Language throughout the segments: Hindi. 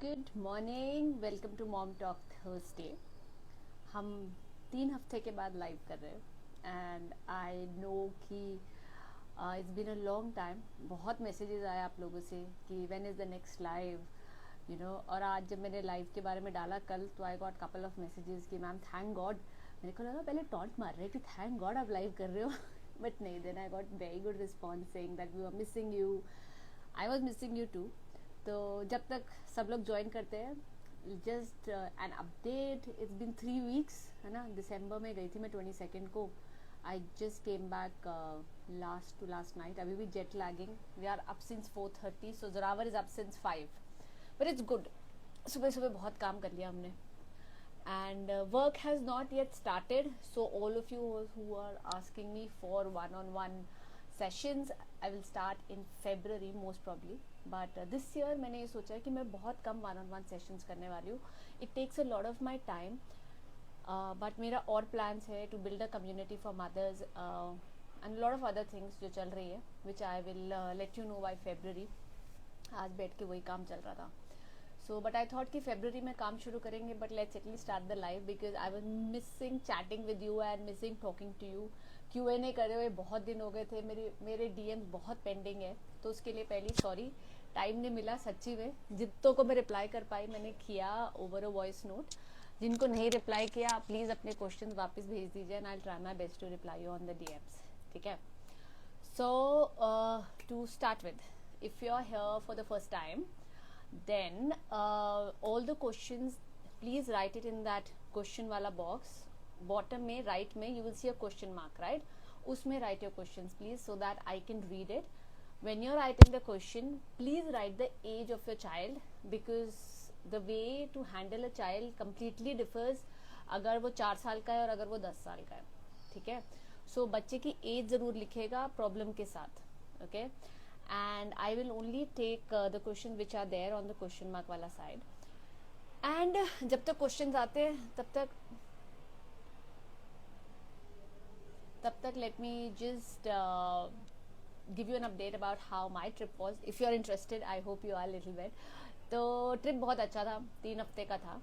Good morning, welcome to mom talk Thursday. हम 3 हफ्ते के बाद लाइव कर रहे हैं एंड आई नो कि it's been a long time. बहुत मैसेजेस आए आप लोगों से कि when is the next live, you know. और आज जब मैंने लाइव के बारे में डाला कल, तो I got couple of messages कि मैम थैंक गॉड। मेरे को लगा पहले टॉन्ट मार रहे कि थैंक गॉड आप लाइव कर रहे हो बट नहीं, then I got very good response saying that we are missing you, I was missing you too. तो जब तक सब लोग ज्वाइन करते हैं, just an update, it's been 3 weeks, है ना। दिसंबर में गई थी मैं 22 को। I just came back last night. अभी भी jet lagging, we are up since 4:30, so Zorawar is up since 5, but it's good. सुबह सुबह बहुत काम कर लिया हमने and work has not yet started, so all of you who are asking me for one-on-one sessions, I will start in February most probably, but this year मैंने ये सोचा है कि मैं बहुत कम one-on-one sessions करने वाली हूँ. It takes a lot of my time, but मेरा और plans है to build a community for mothers and a lot of other things जो चल रही है, which I will let you know by February. आज बैठ के वही काम चल रहा था. So, but I thought कि February में काम शुरू करेंगे, but let's at least start the live because I was missing chatting with you and missing talking to you. Q&A करे हुए बहुत दिन हो गए थे, मेरे DMs बहुत पेंडिंग है, तो उसके लिए पहले सॉरी, टाइम नहीं मिला सच्ची में। जितनों को मैं रिप्लाई कर पाई मैंने किया ओवर अ वॉइस नोट। जिनको नहीं रिप्लाई किया प्लीज़ अपने क्वेश्चन वापस भेज दीजिए and I try my best to reply you on the DMs, ठीक है। So to start with, if you are here for the first time, then all the questions, please write it in that question wala box. Bottom में right में you will see a question mark, right? उसमें write your questions please so that I can read it. When you're writing the question, please write the age of your child because the way to handle a child completely differs अगर वो 4 साल का है और अगर वो 10 साल का है, ठीक है। So बच्चे की एज ज़रूर लिखेगा प्रॉब्लम के साथ, okay? And I will only take the questions which are there on the question mark वाला side. And जब तक questions आते हैं तब तक let me just give you an update about how my trip was. If you are interested, I hope you are a little bit. तो ट्रिप बहुत अच्छा था, 3 हफ्ते का था।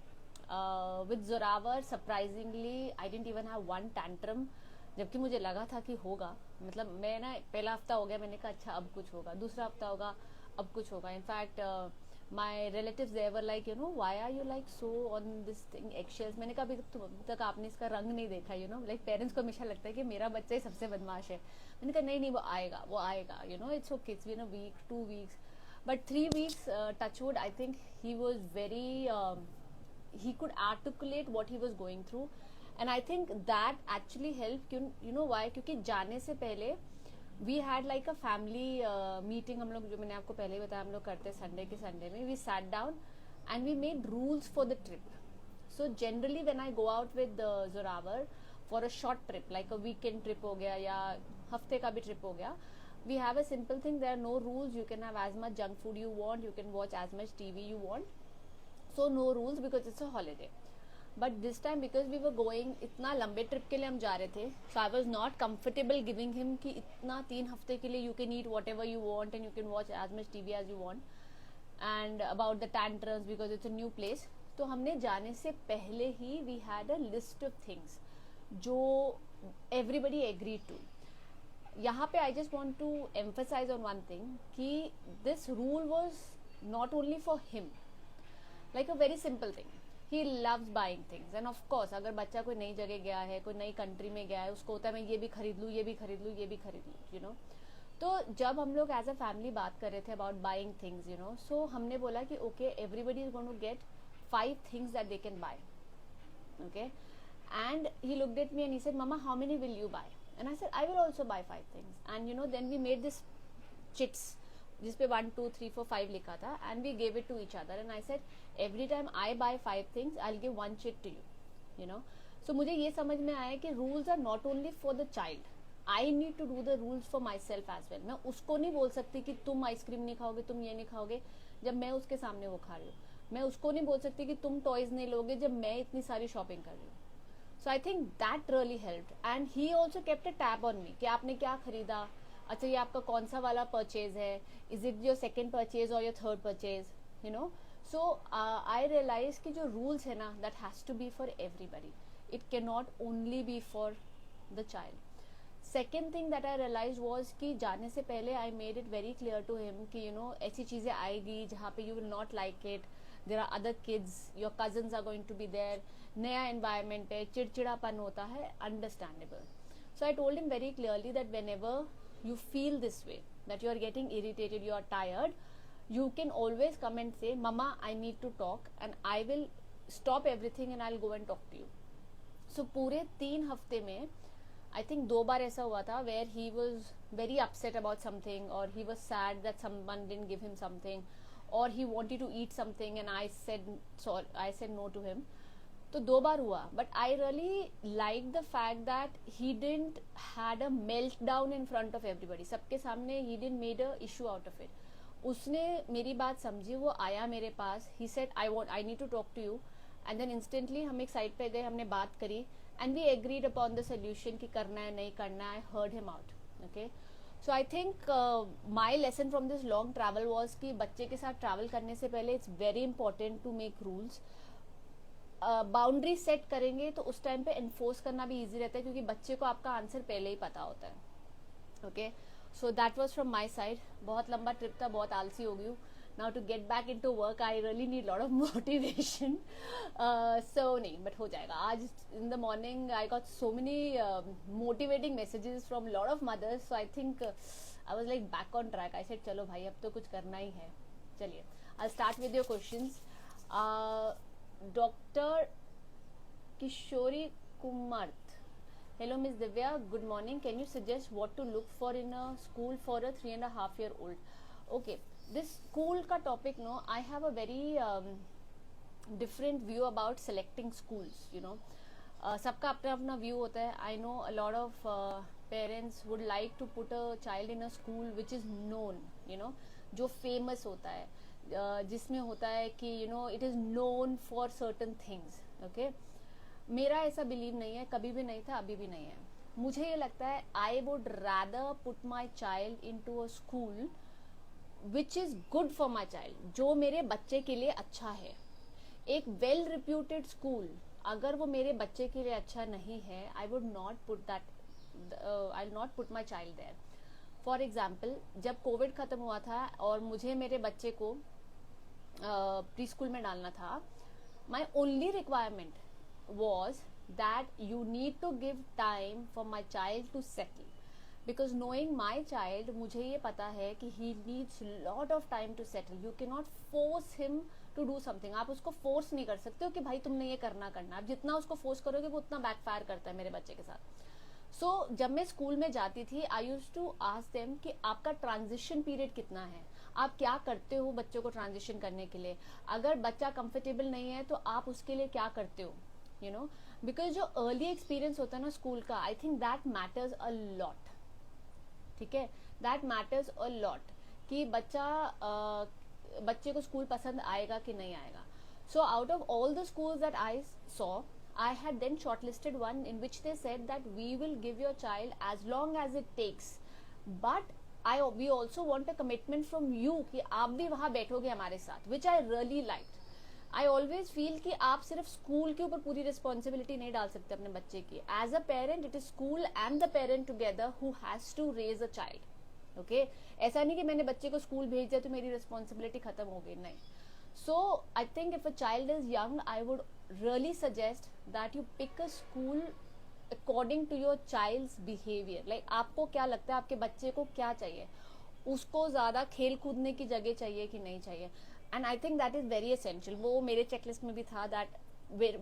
With Zoravar, surprisingly, I didn't even have one tantrum. जबकि मुझे लगा था कि होगा, मतलब मैं ना पहला हफ्ता हो गया, मैंने कहा अच्छा अब कुछ होगा, दूसरा हफ्ता होगा अब कुछ होगा। In fact my relatives they were like, you know, why are you like so on this thing excels. मैंने कहा अभी तक आपने इसका रंग नहीं देखा, यू नो, लाइक पेरेंट्स को हमेशा लगता है कि मेरा बच्चा ही सबसे बदमाश है। मैंने कहा नहीं वो आएगा, you know, it's okay, it's been a week 2 weeks but 3 weeks touchwood. I think he was very, he could articulate what he was going through and I think that actually helped. You know why? क्योंकि जाने से पहले we had like a family meeting, हम लोग, जो मैंने आपको पहले ही बताया, हम लोग करते संडे के संडे में। we sat down and we made rules for the trip. So generally when I go out with Zoravar for a short trip like a weekend trip हो गया या हफ्ते का भी trip हो गया, we have a simple thing, there are no rules, you can have as much junk food you want, you can watch as much TV you want, so no rules because it's a holiday. But this time because we were going, इतना लंबे ट्रिप के लिए हम जा रहे थे, so I was not comfortable giving him कि इतना 3 हफ्ते के लिए you can eat whatever you want and you can watch as much TV as you want, and about the tantrums because it's a new place. तो हमने जाने से पहले ही we had a list of things जो everybody agreed to. यहाँ पे I just want to emphasize on one thing कि this rule was not only for him, like a very simple thing. He loves buying things and of course अगर बच्चा कोई नई जगह गया है, कोई नई कंट्री में गया है, उसको होता है मैं ये भी खरीद लूँ, ये भी खरीद लूँ, ये भी खरीद लूँ, you know. तो जब हम लोग एज अ फैमिली बात कर रहे थे about buying things, you know, so हमने बोला कि okay everybody is going to get 5 things that they can buy, okay. And he looked at me and he said mamma how many will you buy, and I said I will also buy 5 things, and you know then we made this chits जिसपे 1 2 3 4 5 लिखा था and we gave it to each other and I said every time I buy 5 things I will give 1 chit to you, you know. So मुझे ये समझ में आया कि rules are not only for the child, I need to do the rules for myself as well. मैं उसको नहीं बोल सकती कि तुम आइसक्रीम नहीं खाओगे, तुम ये नहीं खाओगे, जब मैं उसके सामने वो खा रही हूँ। मैं उसको नहीं बोल सकती कि तुम टॉयज नहीं लोगे जब मैं इतनी सारी शॉपिंग कर रही हूँ। So I think that really helped and he also kept a tab on me कि आपने क्या खरीदा, अच्छा ये आपका कौन सा वाला परचेज है, is it your second purchase और your third purchase, you know. So I realise कि जो रूल्स है ना, that has to be for everybody, it can not only be for the child. Second thing that I realise was कि जाने से पहले I made it very clear to him कि यू नो ऐसी चीज़ें आएगी जहाँ पे you will not like it, there are other kids, your cousins are going to be there, नया एनवायरमेंट है, चिड़चिड़ापन होता है, understandable. So I told him very clearly that whenever you feel this way, that you are getting irritated, you are tired, you can always come and say, mama, I need to talk, and I will stop everything and I'll go and talk to you. So पूरे 3 हफ्ते में I think 2 बार ऐसा हुआ था where he was very upset about something, or he was sad that someone didn't give him something, or he wanted to eat something and I said no to him. तो 2 बार हुआ, but I really like the fact that he didn't had a meltdown in front of everybody. सबके सामने he didn't made a issue out of it. उसने मेरी बात समझी, वो आया मेरे पास, he said I need to talk to you, and then instantly हम एक साइड पे गए, हमने बात करी, and we agreed upon the solution कि करना है नहीं करना है. आई heard him out. Okay, so I think my lesson from this long travel was कि बच्चे के साथ ट्रैवल करने से पहले it's very important to make rules. Boundary set करेंगे तो उस टाइम पे इन्फोर्स करना भी इजी रहता है, क्योंकि बच्चे को आपका आंसर पहले ही पता होता है. Okay, so that was from my side. बहुत लंबा ट्रिप था, बहुत आलसी हो गई हूँ. Now to get back into work I really need lot of motivation. So नहीं, बट हो जाएगा. आज in the morning I got so many motivating messages from lot of mothers, so I think I was like back on track. I said चलो भाई, अब तो कुछ करना ही है. चलिए, I start with your questions. Dr. Kishori Kumarth. Hello Ms. Divya, good morning. Can you suggest what to look for in a school for a 3.5-year-old? Okay, this school ka topic, no, I have a very different view about selecting schools, you know. सबका अपना अपना व्यू होता है. I know a lot of parents would like to put a child in a school which is known, you know, जो famous होता है, जिसमें होता है कि you know it is known for certain things. Okay, मेरा ऐसा बिलीव नहीं है, कभी भी नहीं था, अभी भी नहीं है. मुझे ये लगता है I would rather put my child into a school which is good for my child, जो मेरे बच्चे के लिए अच्छा है. एक वेल रिप्यूटेड स्कूल अगर वो मेरे बच्चे के लिए अच्छा नहीं है, I would not put that, I will not put my child there. For example, जब कोविड ख़त्म हुआ था और मुझे मेरे बच्चे को प्री स्कूल में डालना था, my only requirement was that you need to give time for my child to settle, because knowing my child, मुझे ये पता है कि he needs lot of time to settle. You can not force him to do something. आप उसको फोर्स नहीं कर सकते हो कि भाई तुमने ये करना. आप जितना उसको फोर्स करोगे वो उतना बैकफायर करता है मेरे बच्चे के साथ. सो जब मैं स्कूल में जाती थी, I used to ask them कि आपका ट्रांजिशन पीरियड कितना है, आप क्या करते हो बच्चों को ट्रांजिशन करने के लिए. अगर बच्चा कंफर्टेबल नहीं है तो आप उसके लिए क्या करते हो, यू नो, बिकॉज जो अर्ली एक्सपीरियंस होता है ना स्कूल का, आई think that matters a lot. ठीक है, दैट मैटर्स अ लॉट कि बच्चे को स्कूल पसंद आएगा कि नहीं आएगा. So out of all the schools that I saw, I had then shortlisted one in which they said that we will give your child as long as it takes, but we also want a commitment from you कि आप भी वहाँ बैठोगे हमारे साथ, which I really liked. I always feel कि आप सिर्फ स्कूल के ऊपर पूरी रिस्पॉन्सिबिलिटी नहीं डाल सकते अपने बच्चे की. As a parent, it is school and the parent together who has to raise a child. Okay? ऐसा नहीं कि मैंने बच्चे को स्कूल भेज दिया तो मेरी रिस्पॉन्सिबिलिटी खत्म हो गई, नहीं. So I think if a child is young, I would really suggest that you pick a school according to your child's behavior. Like आपको क्या लगता है, आपके बच्चे को क्या चाहिए, उसको ज़्यादा खेल कूदने की जगह चाहिए कि नहीं चाहिए. And I think that is very essential. वो मेरे चेकलिस्ट में भी था that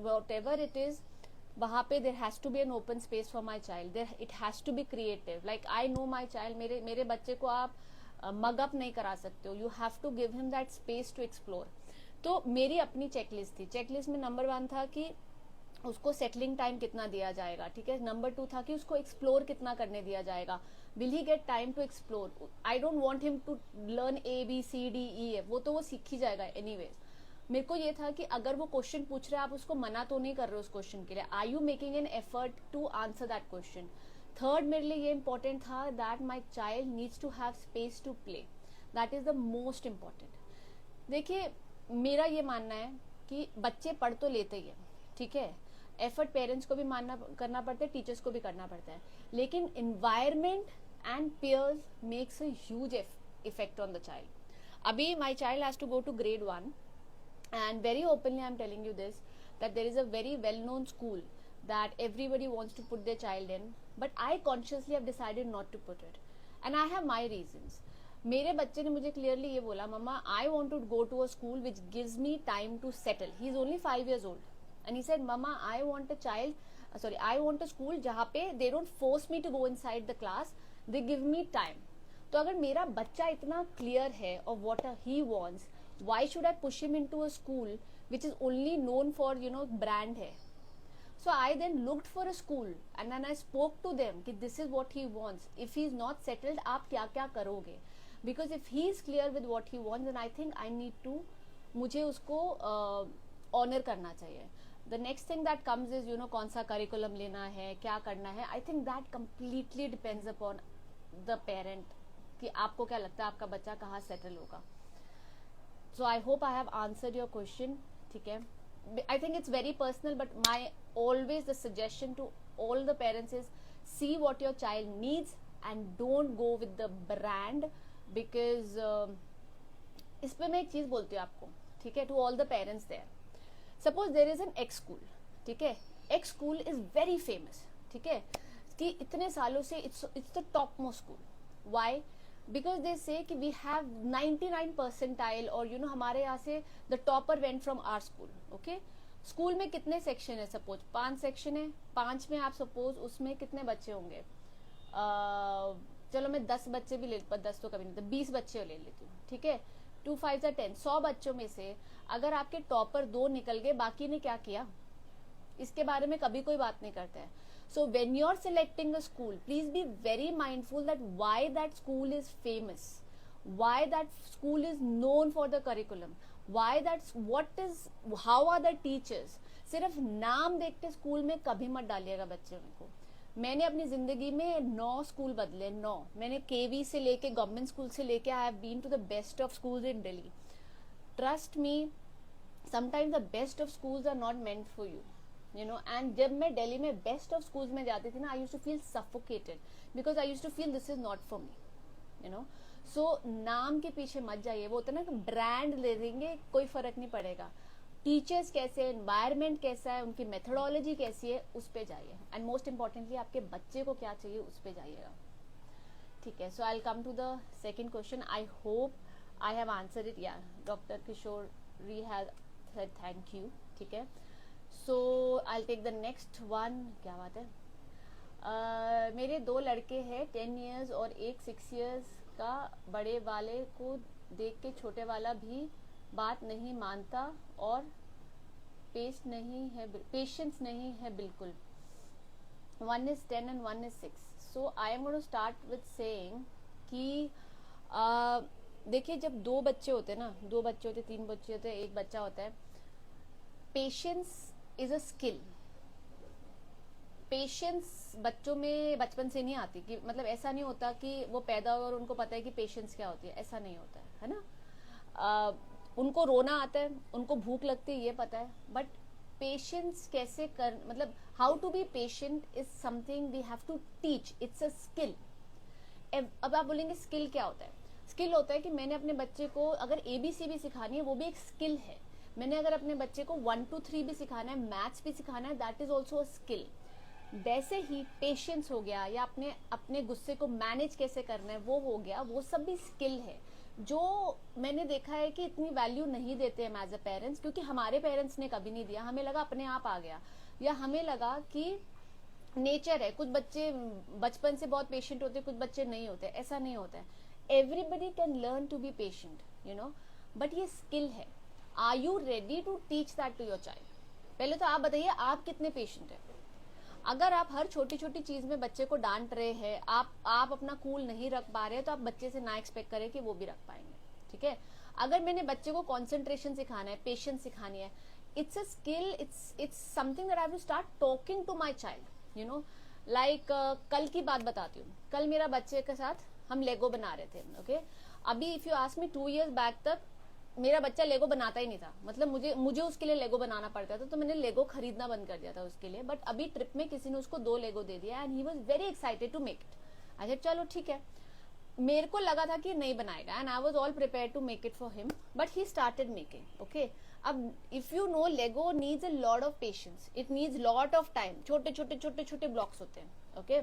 whatever it is, वहाँ पे there has to be an open space for my child. It has to be creative. Like I know my child, मेरे बच्चे को आप मग अप नहीं करा सकते हो. You have to give him that space to explore. तो मेरी अपनी चेकलिस्ट थी. चेकलिस्ट में नंबर 1 था कि उसको सेटलिंग टाइम कितना दिया जाएगा. ठीक है, नंबर 2 था कि उसको एक्सप्लोर कितना करने दिया जाएगा. Will he get time to explore. I don't want him to learn ABCDE, वो तो वो सीख ही जाएगा एनीवेज. मेरे को ये था कि अगर वो क्वेश्चन पूछ रहे हैं, आप उसको मना तो नहीं कर रहे हो उस क्वेश्चन के लिए. Are you making an effort to answer that question. Third मेरे लिए ये इंपॉर्टेंट था that my child needs to have space to play. That is the most important. देखिए, मेरा ये मानना है कि बच्चे पढ़ तो लेते ही है, ठीक है, एफर्ट पेरेंट्स को भी करना पड़ता है, टीचर्स को भी करना पड़ता है, लेकिन environment and peers makes a huge effect on the child. Abhi my child has to go to grade 1 and very openly I am telling you this, that there is a very well known school that everybody wants to put their child in, but I consciously have decided not to put it and I have my reasons. मेरे बच्चे ने मुझे क्लियरली ये बोला, mama I want to go to a school which gives me time to settle. He is only 5 years old and he said, mama I want a I want a school जहाँ पे they don't force me to go inside the class, they give me time. तो अगर मेरा बच्चा इतना क्लियर है of what he wants, why should I push him into a school which is only known for brand है. So I then looked for a school and then I spoke to them कि this is what he wants. If he is not settled, आप क्या क्या करोगे? Because if he is clear with what he wants, then I think I need to, मुझे उसको ऑनर करना चाहिए. The next thing that comes is कौन सा करिकुलम लेना है, क्या करना है. I think that completely depends upon the parent कि आपको क्या लगता है आपका बच्चा कहाँ सेटल होगा. So I hope I have answered your question. ठीक है. I think it's very personal, but my always the suggestion to all the parents is see what your child needs and don't go with the brand, because इस पे मैं एक चीज बोलती हूँ आपको, ठीक है, to all the parents there. Suppose there is an X school, ठीक है, X school is very famous, ठीक है, कि इतने सालों से it's the topmost school. Why? Because they say कि we have 99 percentile और हमारे यहाँ से the topper went from our school. Okay? School में कितने सेक्शन है? सपोज 5 सेक्शन है, 5 में आप सपोज उसमें कितने बच्चे होंगे? चलो मैं 10 बच्चे भी ले, 10 तो कभी नहीं, तो 20 बच्चे ले लेती हूँ, ठीक है. 2 5 10, 100 बच्चों में से अगर आपके टॉपर 2 निकल गए, बाकी ने क्या किया, इसके बारे में कभी कोई बात नहीं करता है. So when you're selecting a school, please be very mindful that why that school is famous, why that school is known for the curriculum, why that's how are the teachers. सिर्फ नाम देख के स्कूल में कभी मत डालिएगा बच्चों को. मैंने अपनी जिंदगी में 9 स्कूल बदले, 9. मैंने केवी से लेके गवर्नमेंट स्कूल से लेके I have been to the best of schools in Delhi. Trust me, sometimes the best of schools are not meant for you. And जब मैं दिल्ली में बेस्ट ऑफ स्कूल्स में जाती थी ना, I used to feel suffocated because I used to feel this is not for me. So नाम के पीछे मत जाइए. वो होता है ना कि ब्रांड ले देंगे, कोई फर्क नहीं पड़ेगा. टीचर्स कैसे, एनवायरमेंट कैसा है, उनकी मेथोडोलॉजी कैसी है, उस पे जाइए. एंड मोस्ट इंपॉर्टेंटली आपके बच्चे को क्या चाहिए, उस पे जाइएगा. ठीक है. So I will come to the second question. I hope I have answered it. या डॉक्टर किशोर री हैज सेड थैंक यू. ठीक है. So I take the next one. क्या बात है. मेरे 2 लड़के हैं 10 years और एक 6 years का. बड़े वाले को देख के छोटे वाला भी बात नहीं मानता और पेशेंस नहीं है बिल्कुल. 1 is 10 and 1 is 6. So I am going to start with saying कि देखिए, जब 2 बच्चे होते हैं ना, 2 बच्चे होते, 3 बच्चे होते, 1 बच्चा होता है, patience is a skill. Patience बच्चों में बचपन से नहीं आती, कि मतलब ऐसा नहीं होता कि वो पैदा हो और उनको पता है कि पेशेंस क्या होती है. ऐसा नहीं होता है ना. उनको रोना आता है, उनको भूख लगती है, ये पता है, बट पेशेंस कैसे कर, मतलब how to be patient is something we have to teach. It's a skill. अब आप बोलेंगे स्किल क्या होता है. स्किल होता है कि मैंने अपने बच्चे को अगर ABC भी सिखानी है, वो भी एक स्किल है. मैंने अगर अपने बच्चे को 1 2 3 भी सिखाना है, मैथ्स भी सिखाना है, that is also a skill. वैसे ही पेशेंस हो गया, या अपने गुस्से को मैनेज कैसे करना है वो हो गया, वो सब भी स्किल है. जो मैंने देखा है कि इतनी वैल्यू नहीं देते हैं एज अ पेरेंट्स, क्योंकि हमारे पेरेंट्स ने कभी नहीं दिया. हमें लगा अपने आप आ गया, या हमें लगा कि नेचर है. कुछ बच्चे बचपन से बहुत पेशेंट होते, कुछ बच्चे नहीं होते. ऐसा नहीं होता है. Everybody can learn to be patient, but ये स्किल है. Are you ready to teach that to your child? पहले तो आप बताइए, आप कितने पेशेंट हैं. अगर आप हर छोटी छोटी चीज में बच्चे को डांट रहे हैं, आप अपना कूल नहीं रख पा रहे हैं, तो आप बच्चे से ना एक्सपेक्ट करें कि वो भी रख पाएंगे. ठीक है. अगर मैंने बच्चे को कॉन्सेंट्रेशन सिखाना है, पेशेंस सिखानी है, it's a skill. It's something that I will start talking to my child. Like कल की बात बताती हूँ. कल मेरा बच्चे के साथ हम लेगो बना रहे थे. ओके. अभी if you ask me 2 years back तक मेरा बच्चा लेगो बनाता ही नहीं था, मतलब मुझे उसके लिए लेगो बनाना पड़ता था, तो मैंने लेगो खरीदना बंद कर दिया था उसके लिए। बट अभी ट्रिप में किसी ने उसको 2 लेगो दे दिया and he was very excited to make it. I said चलो ठीक है। मेरे को लगा था कि नहीं बनाएगा and I was all prepare to make it for him, but he started making. Okay, अब if you know Lego needs a lot of patience, it needs lot of time, छोटे छोटे छोटे छोटे ब्लॉक्स होते हैं। ओके,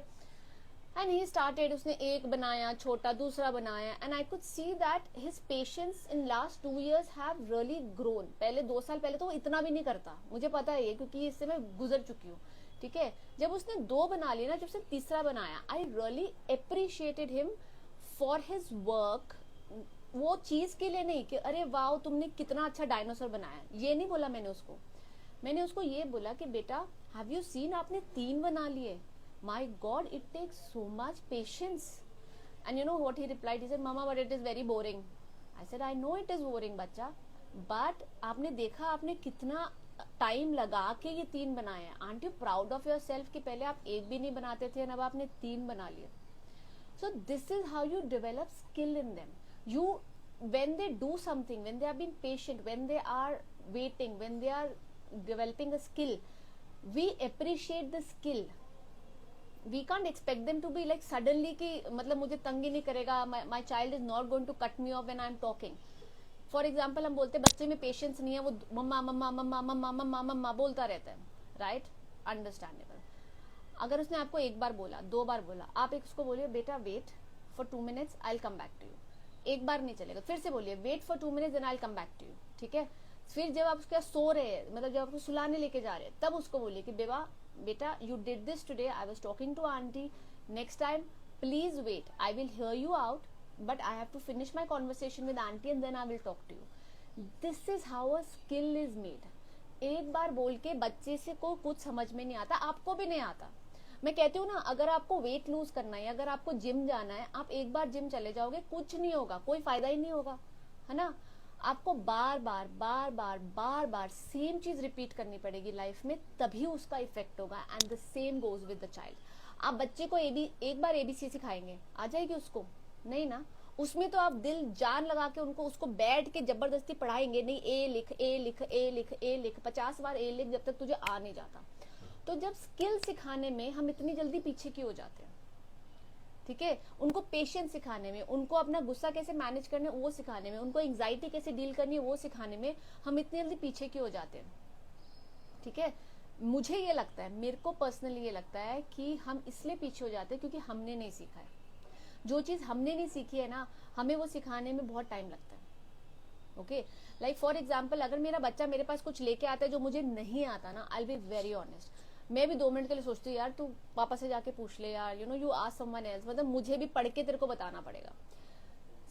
एंड ही स्टार्टेड, उसने एक बनाया, छोटा दूसरा बनाया, and I could see that his patience in last 2 years have really grown. पहले 2 साल पहले तो वो इतना भी नहीं करता, मुझे पता है ये, क्योंकि इससे मैं गुजर चुकी हूँ। ठीक है, जब उसने 2 बना लिए ना, जब उसने तीसरा बनाया, I really appreciated him for his work. वो चीज के लिए नहीं कि अरे वाओ तुमने कितना अच्छा डायनासोर बनाया, ये नहीं बोला मैंने उसको ये बोला कि बेटा हैव यू सीन, आपने 3 बना लिए, my god it takes so much patience. And you know what he replied? He said mama but it is very boring. I said I know it is boring बच्चा, but आपने देखा आपने कितना टाइम लगा के ये 3 बनाए हैं। Aunt you proud of your self कि पहले आप एक भी नहीं बनाते थे, अब आपने 3 बना लिए। So this is how you develop skill in them. You, when they do something, when they are being patient, when they are waiting, when they are developing a skill, we appreciate the skill. We can't expect them to be like suddenly कि मतलब मुझे तंग ही नहीं करेगा, my child is not going to cut me off when I'm talking. For example, हम बोलते हैं बच्चे में पेशेंस नहीं है, वो मम्मा मम्मा मम्मा मम्मा मम्मा मम्मा बोलता रहता है, राइट, अंडरस्टैंडेबल। अगर उसने आपको 1 बार बोला, 2 बार बोला, आप एक उसको बोलिए बेटा wait for 2 minutes I will come back to you. 1 बार नहीं चलेगा, फिर से बोलिए wait for 2 minutes then I will come back to you. ठीक है, फिर जब आप उसके सो रहे हैं, मतलब जब आपको सुलाने लेके जा रहे हैं, तब उसको बोलिए कि बेटा you did this today, I was talking to auntie, next time please wait, I will hear you out but I have to finish my conversation with auntie and then I will talk to you. This is how a skill is made. एक बार बोल के बच्चे से को कुछ समझ में नहीं आता, आपको भी नहीं आता। मैं कहती हूँ ना, अगर आपको वेट लूज करना है, अगर आपको जिम जाना है, आप एक बार जिम चले जाओगे, कुछ नहीं होगा, कोई फायदा ही नहीं होगा, है ना। आपको बार बार बार बार बार बार सेम चीज रिपीट करनी पड़ेगी लाइफ में, तभी उसका इफेक्ट होगा। And the same goes with the child. आप बच्चे को एक बार एबीसी सिखाएंगे, आ जाएगी उसको? नहीं ना, उसमें तो आप दिल जान लगा के उसको बैठ के जबरदस्ती पढ़ाएंगे, नहीं ए लिख ए लिख ए लिख ए लिख, 50 बार ए लिख, जब तक तुझे आ नहीं जाता। तो जब स्किल सिखाने में हम इतनी जल्दी पीछे क्यों हो जाते हैं? ठीक है, उनको पेशेंस सिखाने में, उनको अपना गुस्सा कैसे मैनेज करना है वो सिखाने में, उनको एंजाइटी कैसे डील करनी है वो सिखाने में हम इतनी जल्दी पीछे क्यों हो जाते हैं? ठीक है, मुझे ये लगता है, मेरे को पर्सनली ये लगता है कि हम इसलिए पीछे हो जाते हैं क्योंकि हमने नहीं सीखा है। जो चीज हमने नहीं सीखी है ना, हमें वो सिखाने में बहुत टाइम लगता है। ओके, लाइक फॉर एग्जाम्पल, अगर मेरा बच्चा मेरे पास कुछ लेके आता है जो मुझे नहीं आता ना, I will be very honest, मैं भी 2 मिनट के लिए सोचती हूँ यार तू पापा से जाके पूछ ले यार, यू आस्क समवन एल्स, मतलब मुझे भी पढ़ के तेरे को बताना पड़ेगा।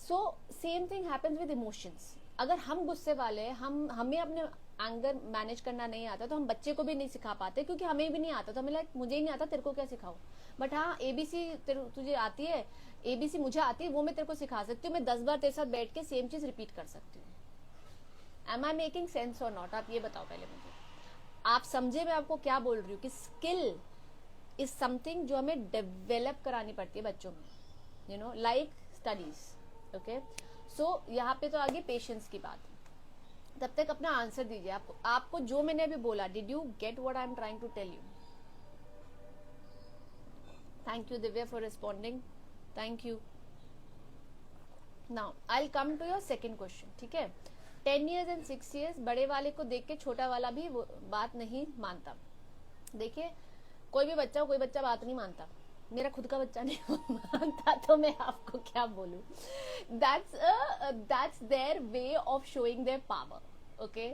So same thing happens with emotions. अगर हम गुस्से वाले, हमें अपने एंगर मैनेज करना नहीं आता, तो हम बच्चे को भी नहीं सिखा पाते, क्योंकि हमें भी नहीं आता, तो हमें लाइक मुझे ही नहीं आता, तेरे को क्या सिखाऊं। बट हाँ, एबीसी तुझे आती है, एबीसी मुझे आती है, वो मैं तेरे को सिखा सकती हूँ, मैं 10 बार तेरे साथ बैठ के सेम चीज रिपीट कर सकती हूँ। एम आई मेकिंग सेंस और नॉट? आप ये बताओ पहले मुझे, आप समझे मैं आपको क्या बोल रही हूँ कि स्किल इज समथिंग जो हमें डेवलप करानी पड़ती है बच्चों में, लाइक स्टडीज। ओके, सो यहाँ पे तो आगे पेशेंस की बात है। तब तक अपना आंसर दीजिए। आपको जो मैंने अभी बोला, did you get what I am trying to tell you? Thank you Divya for responding, thank you. Now I will come to your second question. ठीक है, 10 years and 6 years, बड़े वाले को देख के छोटा वाला भी वो बात नहीं मानता। देखिए, कोई भी बच्चा हो, कोई बच्चा बात नहीं मानता, मेरा खुद का बच्चा नहीं मानता, तो मैं आपको क्या बोलूं। That's their way of showing their power. Okay,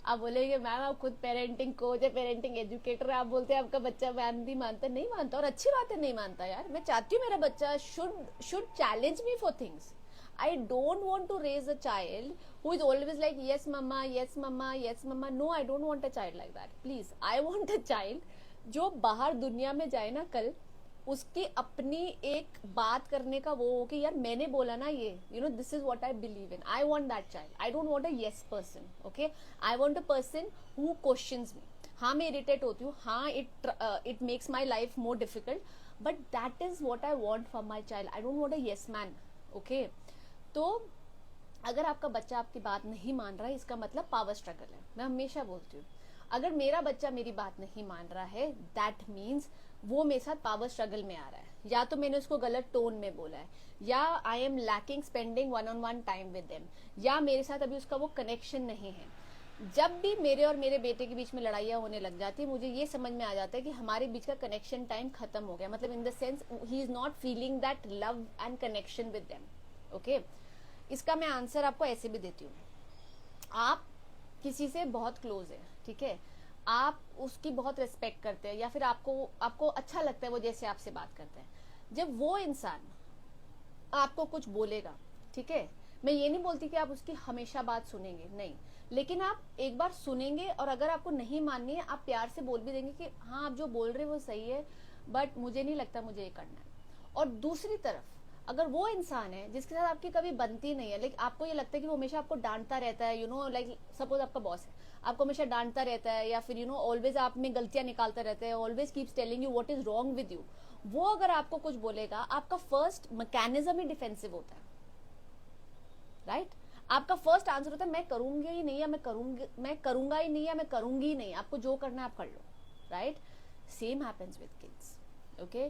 आप बोलेंगे मैम आप खुद पेरेंटिंग कोच है, पेरेंटिंग एजुकेटर है, आप बोलते हैं आपका बच्चा मैम नहीं मानता। नहीं मानता, और अच्छी बात है नहीं मानता यार। मैं चाहती हूँ मेरा बच्चा should challenge me for things. I don't want to raise a child who is always like yes mama yes mama yes mama. No, I don't want a child like that. Please, I want a child जो बाहर दुनिया में जाए ना कल, उसकी अपनी एक बात करने का वो हो कि यार मैंने बोला ना ये, this is what I believe in. I want that child. I don't want a yes person. Okay, I want a person who questions me. हाँ मैं irritate होती हूँ, हाँ it makes my life more difficult, but that is what I want from my child. I don't want a yes man. Okay, तो अगर आपका बच्चा आपकी बात नहीं मान रहा है, इसका मतलब पावर स्ट्रगल है। मैं हमेशा बोलती हूँ, अगर मेरा बच्चा मेरी बात नहीं मान रहा है, दैट मीन्स वो मेरे साथ पावर स्ट्रगल में आ रहा है, या तो मैंने उसको गलत टोन में बोला है, या I am lacking spending one on one time with them, या मेरे साथ अभी उसका वो कनेक्शन नहीं है। जब भी मेरे और मेरे बेटे के बीच में लड़ाइयाँ होने लग जाती है, मुझे ये समझ में आ जाता है कि हमारे बीच का कनेक्शन टाइम खत्म हो गया, मतलब in the sense he is not feeling that love and connection with them. Okay, इसका मैं आंसर आपको ऐसे भी देती हूँ। आप किसी से बहुत क्लोज है, ठीक है, आप उसकी बहुत रिस्पेक्ट करते हैं, या फिर आपको आपको अच्छा लगता है वो जैसे आपसे बात करते हैं। जब वो इंसान आपको कुछ बोलेगा, ठीक है, मैं ये नहीं बोलती कि आप उसकी हमेशा बात सुनेंगे, नहीं, लेकिन आप एक बार सुनेंगे, और अगर आपको नहीं माननी है, आप प्यार से बोल भी देंगे कि हाँ आप जो बोल रहे हो वो सही है, बट मुझे नहीं लगता मुझे ये करना है। और दूसरी तरफ अगर वो इंसान है जिसके साथ आपकी कभी बनती नहीं है, लेकिन आपको ये लगता है कि वो हमेशा आपको डांटता रहता है, यू नो, लाइक सपोज आपका बॉस है, आपको हमेशा डांटता रहता है, या फिर यू नो ऑलवेज आप में गलतियां निकालता रहता है, always keeps telling you what is wrong with you, वो अगर आपको कुछ बोलेगा, आपका फर्स्ट मैकेनिज्म ही डिफेंसिव होता है, राइट? आपका फर्स्ट आंसर होता है मैं करूंगी ही नहीं, या मैं करूंगा ही नहीं, या मैं करूंगी ही नहीं, आपको जो करना है आप कर लो, right? Same happens with kids. Okay,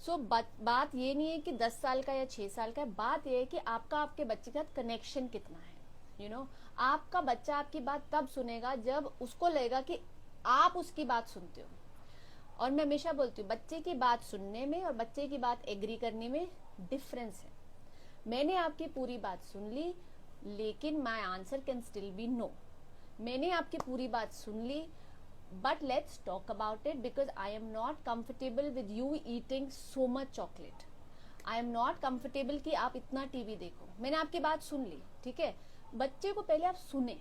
so बात ये नहीं है कि 10 साल का या 6 साल का है, बात ये है कि आपका आपके बच्चे के साथ कनेक्शन कितना है। यू नो, आपका बच्चा आपकी बात तब सुनेगा जब उसको लगेगा कि आप उसकी बात सुनते हो। और मैं हमेशा बोलती हूँ, बच्चे की बात सुनने में और बच्चे की बात एग्री करने में डिफरेंस है। मैंने आपकी पूरी बात सुन ली, लेकिन my answer can still be no. मैंने आपकी पूरी बात सुन ली, but let's talk about it because I am not comfortable with you eating so much chocolate. I am not comfortable कि आप इतना टीवी देखो। मैंने आपकी बात सुन ली, ठीक है। बच्चे को पहले आप सुने।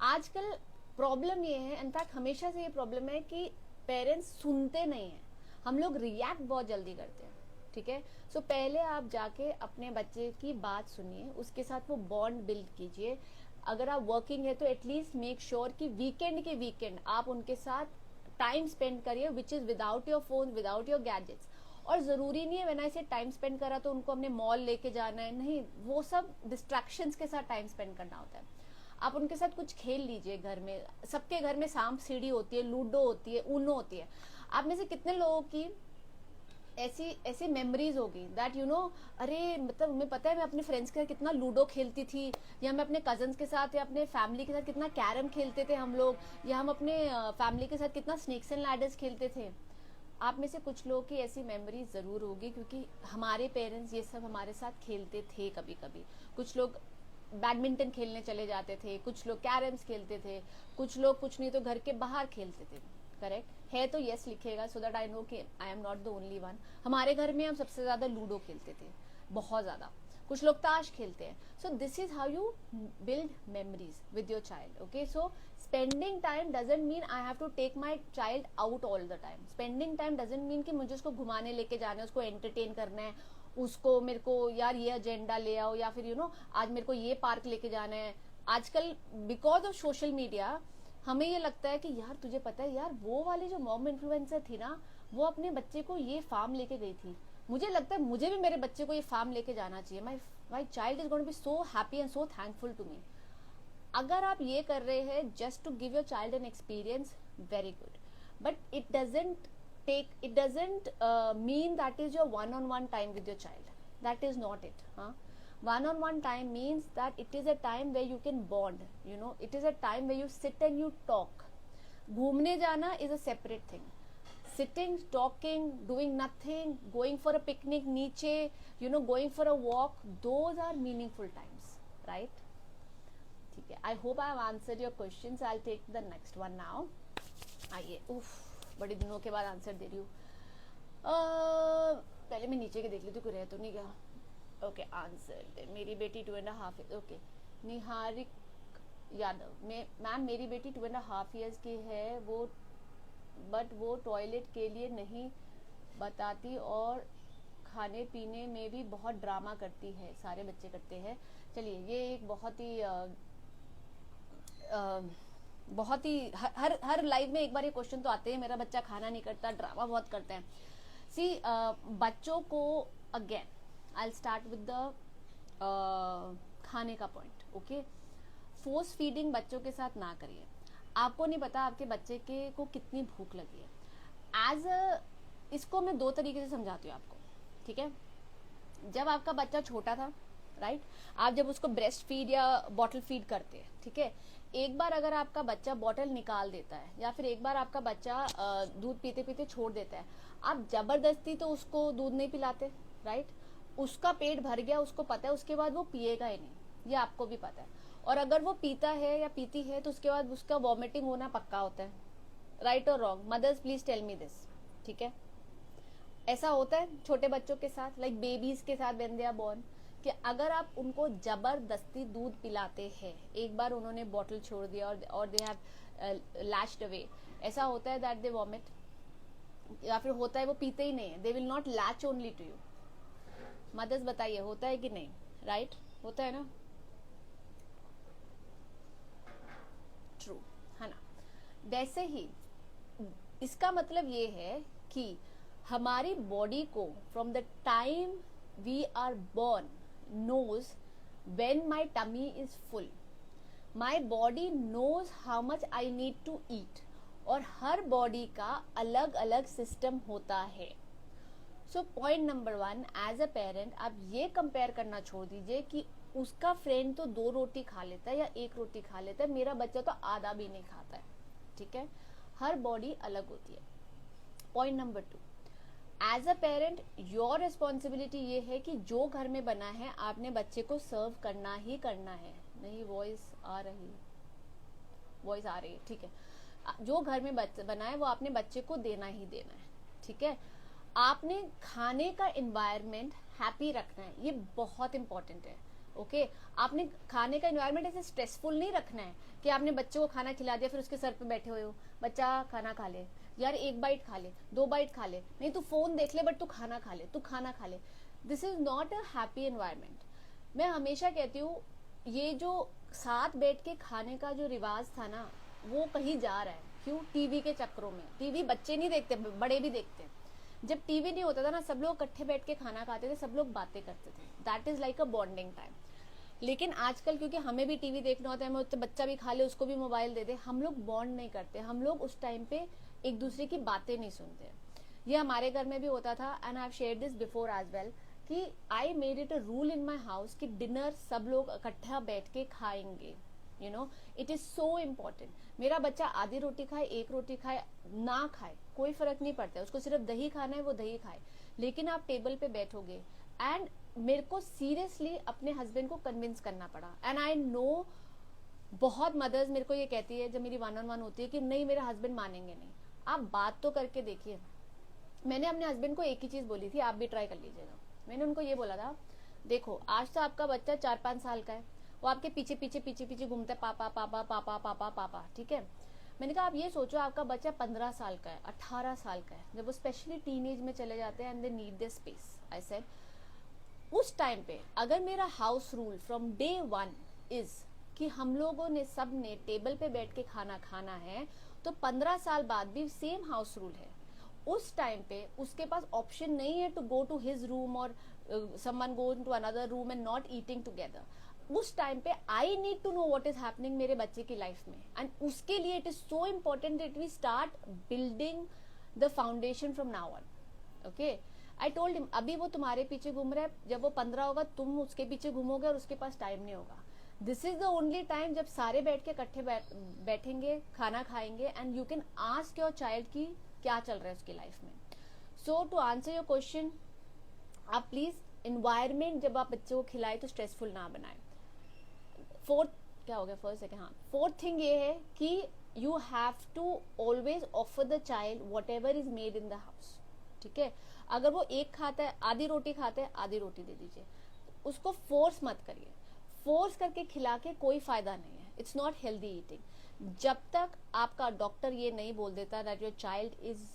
आजकल प्रॉब्लम ये है, इनफैक्ट हमेशा से ये प्रॉब्लम है कि पेरेंट्स सुनते नहीं हैं, हम लोग रिएक्ट बहुत जल्दी करते हैं, ठीक है। सो पहले आप जाके अपने बच्चे की बात सुनिए, उसके साथ वो बॉन्ड बिल्ड कीजिए। अगर आप वर्किंग है तो एटलीस्ट मेक श्योर कि वीकेंड के वीकेंड आप उनके साथ टाइम स्पेंड करिए, which is without your phone, without your gadgets. और जरूरी नहीं है व्हेन आई से टाइम स्पेंड करा तो उनको हमने मॉल लेके जाना है, नहीं, वो सब डिस्ट्रैक्शंस के साथ टाइम स्पेंड करना होता है। आप उनके साथ कुछ खेल लीजिए घर में, सबके घर में सांप सीढ़ी होती है, लूडो होती है, ऊनो होती है। आप में से कितने लोगों की ऐसी ऐसी मेमोरीज होगी दैट यू नो, अरे मतलब हमें पता है मैं अपने फ्रेंड्स के साथ कितना लूडो खेलती थी, या मैं अपने कजन्स के साथ या अपने फैमिली के साथ कितना कैरम खेलते थे हम लोग, या हम अपने फैमिली के साथ कितना स्नेक्स एंड लैडर्स खेलते थे। आप में से कुछ लोगों की ऐसी मेमोरीज जरूर होगी, क्योंकि हमारे पेरेंट्स ये सब हमारे साथ खेलते थे। कभी कभी कुछ लोग बैडमिंटन खेलने चले जाते थे, कुछ लोग कैरम्स खेलते थे, कुछ लोग कुछ नहीं तो घर के बाहर खेलते थे। करेक्ट है तो यस लिखेगा, सो दैट आई नो कि I am not the only one. हमारे घर में हम सबसे ज्यादा लूडो खेलते थे, बहुत ज्यादा। कुछ लोग ताश खेलते हैं। So this is how you build memories with your child. Okay, so spending time doesn't mean I have to take my child out all the time. Spending time doesn't mean कि मुझे उसको घुमाने लेके जाना है, उसको एंटरटेन करना है, उसको मेरे को यार ये एजेंडा ले आओ, या फिर यू नो आज मेरे को ये पार्क लेके जाना है। आजकल बिकॉज ऑफ सोशल मीडिया हमें ये लगता है कि यार तुझे पता है यार वो वाली जो मॉम इन्फ्लुएंसर थी ना, वो अपने बच्चे को ये फार्म लेके गई थी, मुझे लगता है मुझे भी मेरे बच्चे को ये फार्म लेके जाना चाहिए। My child is going to be so happy and so thankful to me. अगर आप ये कर रहे हैं just to give your child an experience, very good, but it doesn't mean that is your one on one time with your child, that is not it. हाँ, one-on-one time means that it is a time where you can bond, you know, it is a time where you sit and you talk. घूमने जाना is a separate thing. Sitting, talking, doing nothing, going for a picnic नीचे, you know, going for a walk, those are meaningful times, right? ठीक है, I hope I have answered your questions. I'll take the next one now. आइए, उफ, बड़े दिनों के बाद आंसर दे रही हूँ। पहले मैं नीचे के देख लेती हूँ, कोई रह तो नहीं गया। ओके, आंसर मेरी बेटी 2.5, ओके, निहारिक यादव, मैम मेरी बेटी 2.5 years की है, वो टॉयलेट के लिए नहीं बताती और खाने पीने में भी बहुत ड्रामा करती है, सारे बच्चे करते हैं। चलिए, ये एक बहुत ही हर लाइफ में एक बार ये क्वेश्चन तो आते हैं, मेरा बच्चा खाना नहीं करता, ड्रामा बहुत करते हैं। सी बच्चों को, again I'll start with the खाने का पॉइंट, ओके। फोर्स फीडिंग बच्चों के साथ ना करिए। आपको नहीं पता आपके बच्चे के को कितनी भूख लगी है। इसको मैं 2 तरीके से समझाती हूँ आपको, ठीक है। जब आपका बच्चा छोटा था, राइट, आप जब उसको ब्रेस्ट फीड या बॉटल फीड करते हैं, ठीक है, एक बार अगर आपका बच्चा बॉटल निकाल देता है या फिर एक बार आपका बच्चा दूध पीते पीते छोड़ देता है, आप जबरदस्ती तो उसको दूध नहीं पिलाते, राइट। उसका पेट भर गया, उसको पता है, उसके बाद वो पिएगा ही नहीं, ये आपको भी पता है। और अगर वो पीता है या पीती है तो उसके बाद उसका वॉमिटिंग होना पक्का होता है, राइट और wrong? Mothers please tell me this, ठीक है। ऐसा होता है छोटे बच्चों के साथ, लाइक बेबीज के साथ व्हेन दे आर बोर्न, कि अगर आप उनको जबरदस्ती दूध पिलाते हैं, एक बार उन्होंने बॉटल छोड़ दिया और दे हैव लैश्ड अवे, ऐसा होता है दैट दे वॉमिट, या फिर होता है वो पीते ही नहीं है, they will not latch only to you. Mothers बताइए, होता है कि नहीं? राइट, होता है ना? ट्रू है ना? वैसे ही इसका मतलब ये है कि हमारी बॉडी को from the time we are born knows when my tummy is full, my body knows how much I need to eat, और हर बॉडी का अलग अलग सिस्टम होता है। So point number 1, as a parent आप ये कंपेयर करना छोड़ दीजिए कि उसका फ्रेंड तो 2 रोटी खा लेता है या 1 रोटी खा लेता है, मेरा बच्चा तो आधा भी नहीं खाता है, ठीक है। हर बॉडी अलग होती है। Point number 2, as a parent your responsibility ये है कि जो घर में बना है आपने बच्चे को सर्व करना ही करना है। नहीं, वॉइस आ रही है, ठीक है। जो घर में बना है वो आपने बच्चे को देना ही देना है, ठीक है। आपने खाने का एनवायरनमेंट हैप्पी रखना है, ये बहुत इंपॉर्टेंट है, ओके। आपने खाने का एनवायरनमेंट ऐसे स्ट्रेसफुल नहीं रखना है कि आपने बच्चे को खाना खिला दिया फिर उसके सर पे बैठे हुए हो, बच्चा खाना खा ले यार, 1 बाइट खा ले, 2 बाइट खा ले, नहीं तू फोन देख ले बट तू खाना खा ले, तू खाना खा ले। This is not a happy environment. मैं हमेशा कहती हूँ ये जो साथ बैठ के खाने का जो रिवाज था ना, वो कहीं जा रहा है। क्यों? टीवी के चक्रों में। टीवी बच्चे नहीं देखते, बड़े भी देखते हैं। जब टीवी नहीं होता था ना, सब लोग इकट्ठे बैठ के खाना खाते थे, सब लोग बातें करते थे, that is like a bonding time. लेकिन आजकल क्योंकि हमें भी टीवी देखना होता है, तो बच्चा भी खा ले उसको भी मोबाइल दे दे, हम लोग बॉन्ड नहीं करते, हम लोग उस टाइम पे एक दूसरे की बातें नहीं सुनते। ये हमारे घर में भी होता था, and I have shared this before as well, कि I made it a rule in my house कि डिनर सब लोग इकट्ठा बैठ के खाएंगे। You know, it is so important. मेरा बच्चा आधी रोटी खाए, 1 रोटी खाए, ना खाए, कोई फर्क नहीं पड़ता है, उसको सिर्फ दही खाना है वो दही खाए, लेकिन आप टेबल पे बैठोगे। एंड मेरे को सीरियसली अपने हस्बैंड को कन्विंस करना पड़ा, एंड आई नो बहुत मदर्स मेरे को ये कहती है जब मेरी 1-on-1 होती है कि नहीं मेरे हस्बैंड मानेंगे नहीं। आप बात तो करके देखिए। मैंने अपने हस्बैंड को एक ही चीज बोली थी, आप भी ट्राई कर लीजिएगा। मैंने उनको ये बोला था, देखो आज तो आपका बच्चा 4-5 साल का है, वो आपके पीछे पीछे पीछे पीछे घूमता है, पापा पापा पापा पापा पापा, ठीक है। मैंने कहा आप ये सोचो आपका बच्चा 15 साल का है, 18 साल का है, जब वो स्पेशली टीनेज में चले जाते हैं and they need their space. I said उस टाइम पे अगर मेरा house rule from day 1 is कि हम लोगों ने सब ने टेबल पे बैठ के खाना खाना है, तो 15 साल बाद भी सेम हाउस रूल है। उस टाइम पे उसके पास ऑप्शन नहीं है to go to his room और someone go to another room and not eating together. उस टाइम पे I need to know what is happening मेरे बच्चे की लाइफ में, एंड उसके लिए it is so important that we start building the foundation from now on. Okay, I told him अभी वो तुम्हारे पीछे घूम रहा है, जब वो 15 होगा तुम उसके पीछे घूमोगे और उसके पास टाइम नहीं होगा। This is the only time जब सारे बैठ के इकट्ठे बैठेंगे, खाना खाएंगे, and you can ask your child की क्या चल रहा है उसकी लाइफ में। सो टू आंसर योर क्वेश्चन, आप प्लीज एनवायरमेंट जब आप बच्चों को खिलाए तो स्ट्रेसफुल ना बनाए। फोर्थ क्या हो गया, फर्स्ट सेकंड, हाँ, फोर्थ थिंग ये है कि you have to always offer the child whatever is made in the house, ठीक है। अगर वो एक खाता है, आधी रोटी खाता है, आधी रोटी दे दीजिए, उसको फोर्स मत करिए। फोर्स करके खिला के कोई फायदा नहीं है, इट्स नॉट हेल्दी ईटिंग। जब तक आपका डॉक्टर ये नहीं बोल देता that your child is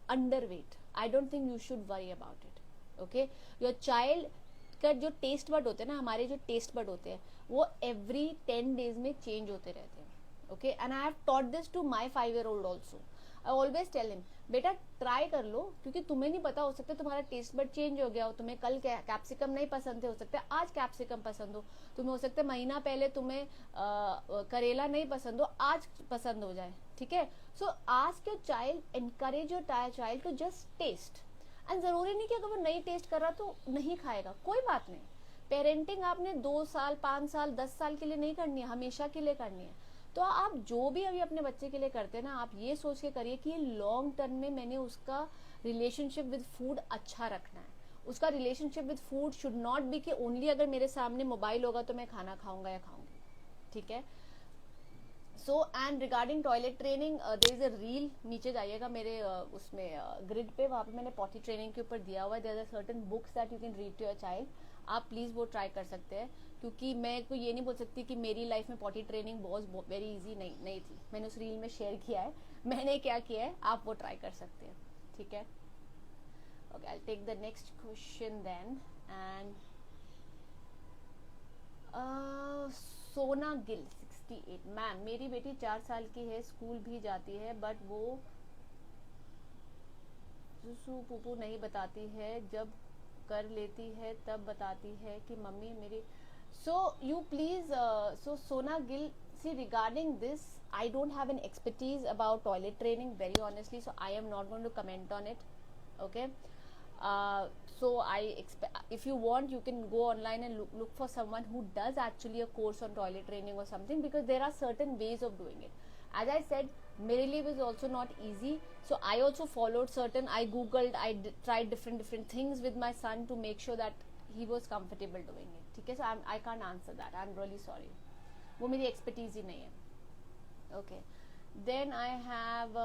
under weight, I don't think you should worry about it. Okay, your child का जो टेस्ट बड होते हैं ना, हमारे जो टेस्ट बड होते हैं वो एवरी 10 days में चेंज होते रहते हैं। Okay, and I have taught this to my 5-year-old also. I always tell him बेटा ट्राई कर लो, क्योंकि तुम्हें नहीं पता, हो सकता है तुम्हारा टेस्ट बड चेंज हो गया हो, तुम्हें कल कैप्सिकम नहीं पसंद थे, हो सकता है आज कैप्सिकम पसंद हो, तुम्हें हो सकता है महीना पहले तुम्हें करेला नहीं पसंद हो, आज पसंद हो जाए, ठीक है। So ask your child, encourage your child to just taste, and जरूरी नहीं कि अगर वो नहीं टेस्ट कर रहा तो नहीं खाएगा, कोई बात नहीं। पेरेंटिंग आपने 2 साल 5 साल 10 साल के लिए नहीं करनी है, हमेशा के लिए करनी है। तो आप जो भी अभी अपने बच्चे के लिए करते हैं ना, आप ये सोच के करिए कि लॉन्ग टर्म में मैंने उसका रिलेशनशिप विद फूड अच्छा रखना है। उसका relationship with food should not be कि ओनली अगर मेरे सामने मोबाइल होगा तो मैं खाना खाऊंगा या खाऊंगी, ठीक है। So and regarding toilet training, there is a reel, नीचे जाइएगा मेरे उसमें ग्रिड पे, वहाँ पे मैंने पॉटी ट्रेनिंग के ऊपर दिया हुआ है। There are certain books that you can read to your child, आप प्लीज वो ट्राई कर सकते हैं, क्योंकि मैं को ये नहीं बोल सकती कि मेरी लाइफ में पॉटी ट्रेनिंग बहुत वेरी इजी नहीं थी, मैंने उस रील में शेयर किया है मैंने क्या किया है, आप वो ट्राई कर सकते हैं, ठीक है। Okay, I take the next question then, and Sona Gill 68, ma'am मेरी बेटी 4 साल की है, स्कूल भी जाती है, बट वो सुसु पुपू नहीं बताती है, जब कर लेती है तब बताती है कि मम्मी मेरी। सो यू प्लीज, सो सोना Gill, see regarding this I don't have an expertise about toilet training very honestly, so I am not going to comment on it, okay. So I expect if you want you can go online and look for someone who does actually a course on toilet training or something, because there are certain ways of doing it. As I said, mere liye was also not easy, so I also followed certain, I googled, I tried different things with my son to make sure that he was comfortable doing it, ठीक है। So I can't answer that, I'm really sorry, वो मेरी एक्सपर्टीज ही नहीं है, okay. Then I have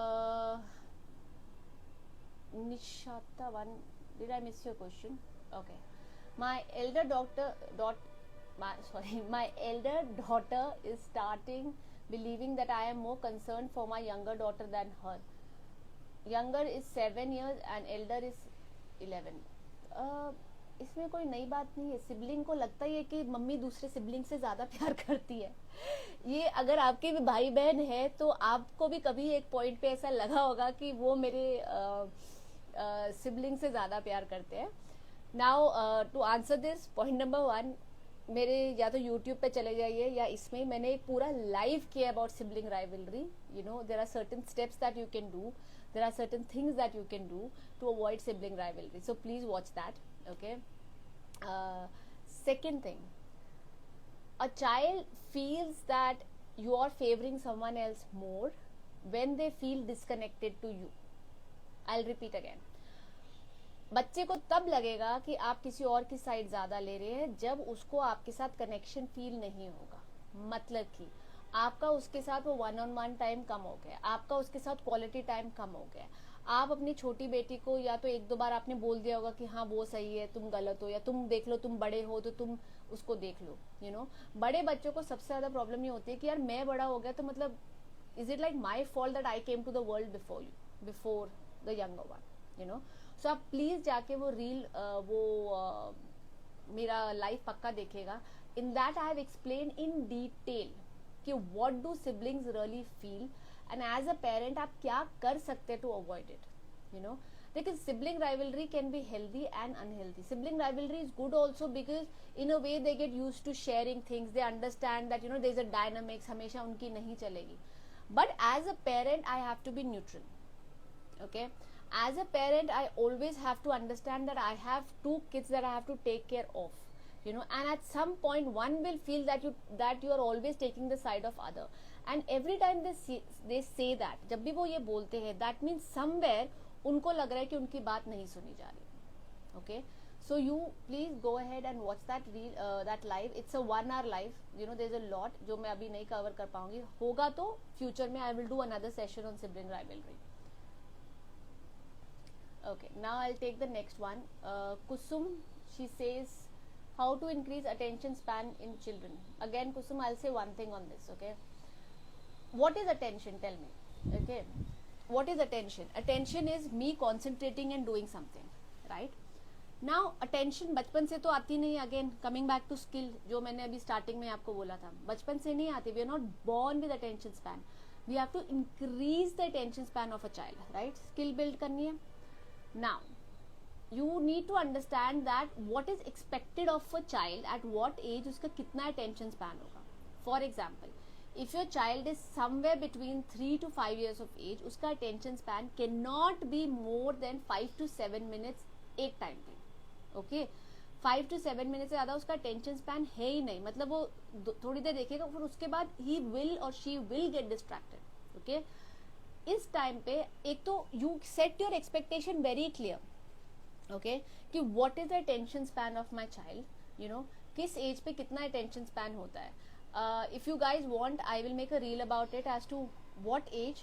Nishata one, did I miss your question, okay. My elder daughter is starting believing that I am more concern for my younger daughter than her, younger is 7 years and elder is 11। इसमें कोई नई बात नहीं है, सिबलिंग को लगता ही है कि मम्मी दूसरे सिबलिंग से ज्यादा प्यार करती है। ये अगर आपके भी भाई बहन है तो आपको भी कभी एक पॉइंट पे ऐसा लगा होगा कि वो मेरे सिबलिंग से ज्यादा प्यार करते हैं। Now to answer this, point number 1, मेरे या तो यूट्यूब पे चले जाइए या इसमें मैंने एक पूरा लाइव किया about sibling rivalry, you know there are certain steps that you can do, there are certain things that you can do to avoid sibling rivalry, so please watch that, okay. Second thing, a child feels that you are favoring someone else more when they feel disconnected to you. I'll repeat again. बच्चे को तब लगेगा कि आप किसी और की साइड ज्यादा ले रहे हैं जब उसको आपके साथ कनेक्शन फील नहीं होगा, मतलब कि आपका उसके साथ वो 1-on-1 टाइम कम हो गया, आपका उसके साथ क्वालिटी टाइम कम हो गया। आप अपनी छोटी बेटी को या तो 1-2 बार आपने बोल दिया होगा कि हाँ वो सही है, तुम गलत हो, या तुम देख लो, तुम बड़े हो तो तुम उसको देख लो, यू नो। बड़े बच्चों को सबसे ज्यादा प्रॉब्लम ये होती है कि यार मैं बड़ा हो गया तो मतलब is it like my fault that I came to the world before the younger one, you know. So आप प्लीज जाके वो रील मेरा लाइफ पक्का देखेगा, in that I have explain in detail कि what do siblings really feel, and as a parent आप क्या कर सकते हैं to avoid it, you know. देखिए sibling rivalry can be healthy and unhealthy. Sibling rivalry is good also because in a way they get used to sharing things, they understand that you know there is a dynamics, हमेशा उनकी नहीं चलेगी। But as a parent I have to be neutral, okay. As a parent I always have to understand that I have 2 kids that I have to take care of, you know, and at some point one will feel that you are always taking the side of other, and every time they say that, जब भी वो ये बोलते हैं, that means somewhere उनको लग रहा है कि उनकी बात नहीं सुनी जा रही, okay. So you please go ahead and watch that live, it's a 1 hour live, you know there is a lot जो मैं अभी नहीं कवर कर पाऊंगी, होगा तो फ्यूचर में I will do another session on sibling rivalry, okay. Now I'll take the next one. Kusum, she says how to increase attention span in children. Again Kusum, I'll say one thing on this, okay. What is attention, tell me, okay. What is attention? Attention is me concentrating and doing something, right? Now attention बचपन से तो आती नहीं, again coming back to skill, जो मैंने अभी स्टार्टिंग में आपको बोला था, बचपन से नहीं आती, we are not born with attention span. We have to increase the attention span of a child, right? Skill build करनी है. Now you need to understand that what is expected of a child at what age, उसका कितना अटेंशन स्पैन होगा. For example, if your child is somewhere between 3 to 5 years of age, उसका attention span cannot be more than 5 to 7 minutes एक टाइम पे. ओके, 5 to 7 minutes से ज्यादा उसका attention span है ही नहीं. मतलब वो थोड़ी देर देखेगा, फिर उसके बाद he will or she will get distracted. Okay, इस टाइम पे एक तो you set your expectation very clear. Okay, कि what is the attention span of my child, you know, किस एज पे कितना attention span होता है. If you guys want, I will make a reel about it as to what age,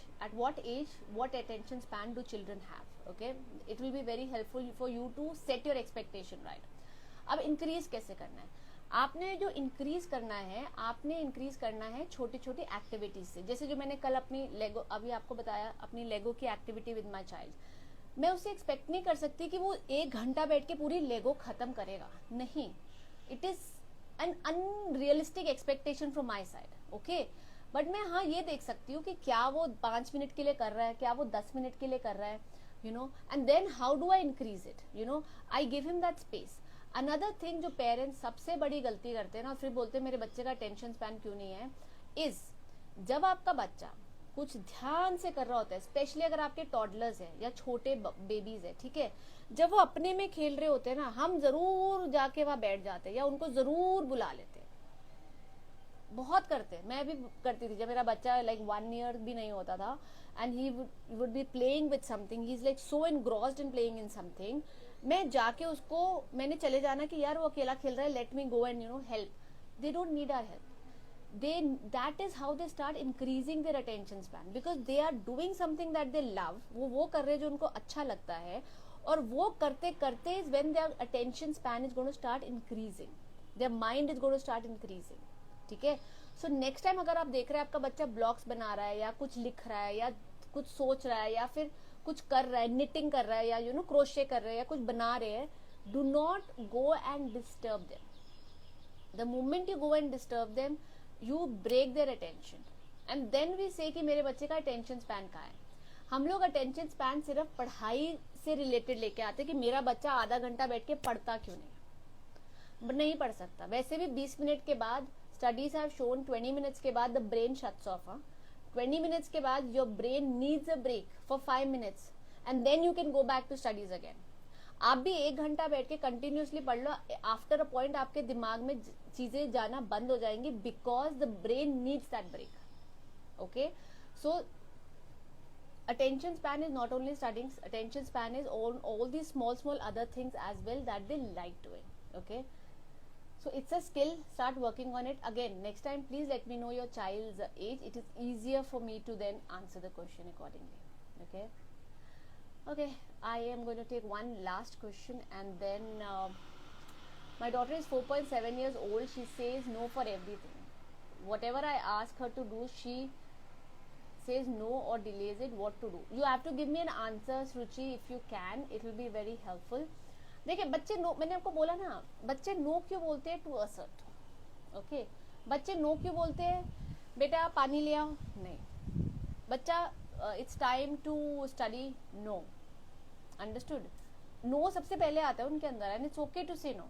what attention span do children have. Okay, it will be very helpful for you to set your expectation right. अब increase कैसे करना है? आपने जो increase करना है, आपने increase करना है छोटी छोटी एक्टिविटीज से. जैसे जो मैंने कल अपनी लेगो, अभी आपको बताया, अपनी लेगो की एक्टिविटी विद माई चाइल्ड. मैं उसे एक्सपेक्ट नहीं कर सकती कि वो 1 घंटा बैठ के पूरी लेगो खत्म करेगा. नहीं, it is an unrealistic expectation from my side. Okay, but मैं हाँ ये देख सकती हूँ कि क्या वो 5 मिनट के लिए कर रहा है, क्या वो 10 मिनट के लिए कर रहा है, you know, and then how do I increase it, you know, I give him that space. Another thing जो पेरेंट्स सबसे बड़ी गलती करते हैं ना, फिर बोलते हैं मेरे बच्चे का अटेंशन स्पैन क्यों नहीं है, इज जब आपका बच्चा कुछ ध्यान से कर रहा होता है, स्पेशली अगर आपके टॉडलर्स हैं या छोटे बेबीज है, ठीक है, जब वो अपने में खेल रहे होते हैं ना, हम जरूर जाके वहां बैठ जाते हैं या उनको जरूर बुला लेते हैं. बहुत करते हैं, मैं भी करती थी जब मेरा बच्चा लाइक 1 year भी नहीं होता था, and he would be playing with something, he is like so engrossed in playing in something. मैं जाके उसको, मैंने चले जाना कि यार वो अकेला खेल रहा है, let me go and you know help. They don't need our help. That is how they start increasing their attention span, because they are doing something that they love. वो कर रहे हैं जो उनको अच्छा लगता है, और वो करते करते is when their attention span is going to start increasing, their mind is going to start increasing. ठीक है, so next time अगर आप देख रहे हैं आपका बच्चा ब्लॉग्स बना रहा है या कुछ लिख रहा है या कुछ सोच रहा है या फिर कुछ कर रहा है, निटिंग कर रहा है या यू नो क्रोशे कर रहे हैं या कुछ बना रहे हैं, do not go and disturb them. The moment you go and disturb them, you break their attention, and then we say कि मेरे बच्चे का attention span कहाँ है. हम लोग attention span सिर्फ पढ़ाई से रिलेटेड लेके आते कि मेरा बच्चा आधा घंटा बैठ के पढ़ता क्यों नहीं पढ़ सकता. वैसे भी 20 मिनट के बाद, स्टडीज हैव शोन 20 मिनट्स के बाद the brain shuts off. 20 minutes के बाद your brain needs a break for 5 minutes and then you can go back to studies again. आप भी 1 घंटा बैठ के कंटिन्यूसली पढ़ लो, आफ्टर अ पॉइंट आपके दिमाग में चीजें जाना बंद हो जाएंगी, because the brain needs that break. Okay, so attention span is not only studying, attention span is all these small other things as well that they like doing. Okay, so it's a skill, start working on it. Again, next time please let me know your child's age, it is easier for me to then answer the question accordingly. Okay, I am going to take one last question, and then my daughter is 4.7 years old. She says no for everything. Whatever I ask her to do, she says no or delays it. What to do? You have to give me an answer, Shruchi, if you can. It will be very helpful. देखिए, बच्चे नो, मैंने आपको बोला ना, बच्चे नो क्यों बोलते हैं? To assert. ओके, बच्चे नो क्यों बोलते हैं? बेटा पानी ले आओ, नहीं. बच्चा it's time to study, no. Understood? No सबसे पहले आता है उनके अंदर, and it's okay to say no.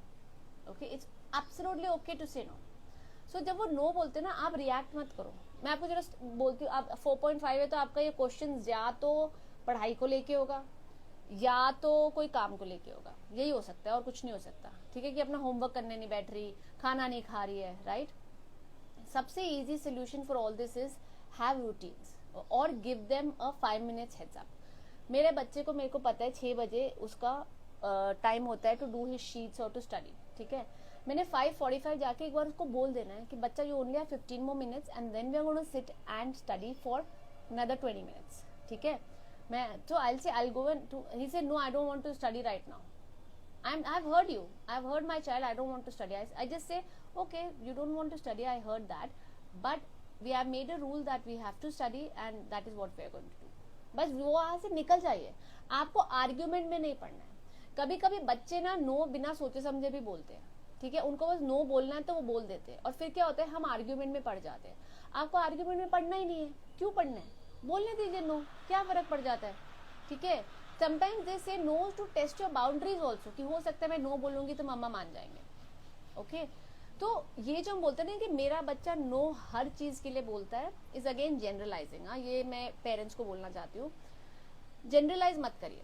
Okay, it's absolutely okay to say no. So जब वो नो बोलते हैं ना, आप रिएक्ट मत करो. मैं आपको जरा बोलती हूँ, आप 4.5 है तो आपका ये क्वेश्चन या तो पढ़ाई को लेके होगा या तो कोई काम को लेके होगा, यही हो सकता है और कुछ नहीं हो सकता. ठीक है, कि अपना होमवर्क करने नहीं बैठ रही, खाना नहीं खा रही है, राइट? सबसे easy solution for all this is have routines और give them a 5 minutes heads up. मेरे बच्चे को, मेरे को पता है 6 बजे उसका टाइम होता है टू डू हिज शीट्स और टू स्टडी. ठीक है, मैंने 5:45 जाके एक बार उसको बोल देना है कि बच्चा you only have 15 more minutes and then we are going to sit and study for another 20 minutes. ठीक है, मैं तो I say I go and he said no, I don't want to study right now. I've heard you, I've heard my child, I don't want to study. I just say okay, you don't want to study, I heard that, but we have made a rule that we have to study and that is what we are going to do. बस वो वहां से निकल जाइए, आपको आर्ग्यूमेंट में नहीं पढ़ना है. कभी कभी बच्चे ना नो बिना सोचे समझे भी बोलते हैं. ठीक है, उनको बस नो बोलना है तो वो बोल देते हैं, और फिर क्या होता है, हम आर्ग्यूमेंट में पड़ जाते हैं. आपको आर्ग्यूमेंट में पढ़ना ही नहीं है. क्यों पढ़ना है, बोलने दीजिए नो, क्या फर्क पड़ जाता है, ठीक है। Sometimes they say no to test your boundaries also, कि हो सकता है मैं नो बोलूंगी तो मम्मा मान जाएंगे, ओके। तो ये जो हम बोलते हैं ना कि मेरा बच्चा नो हर चीज के लिए बोलता है, इज अगेन जनरलाइजिंग। हाँ, ये मैं पेरेंट्स को बोलना चाहती हूँ, जनरलाइज मत करिए।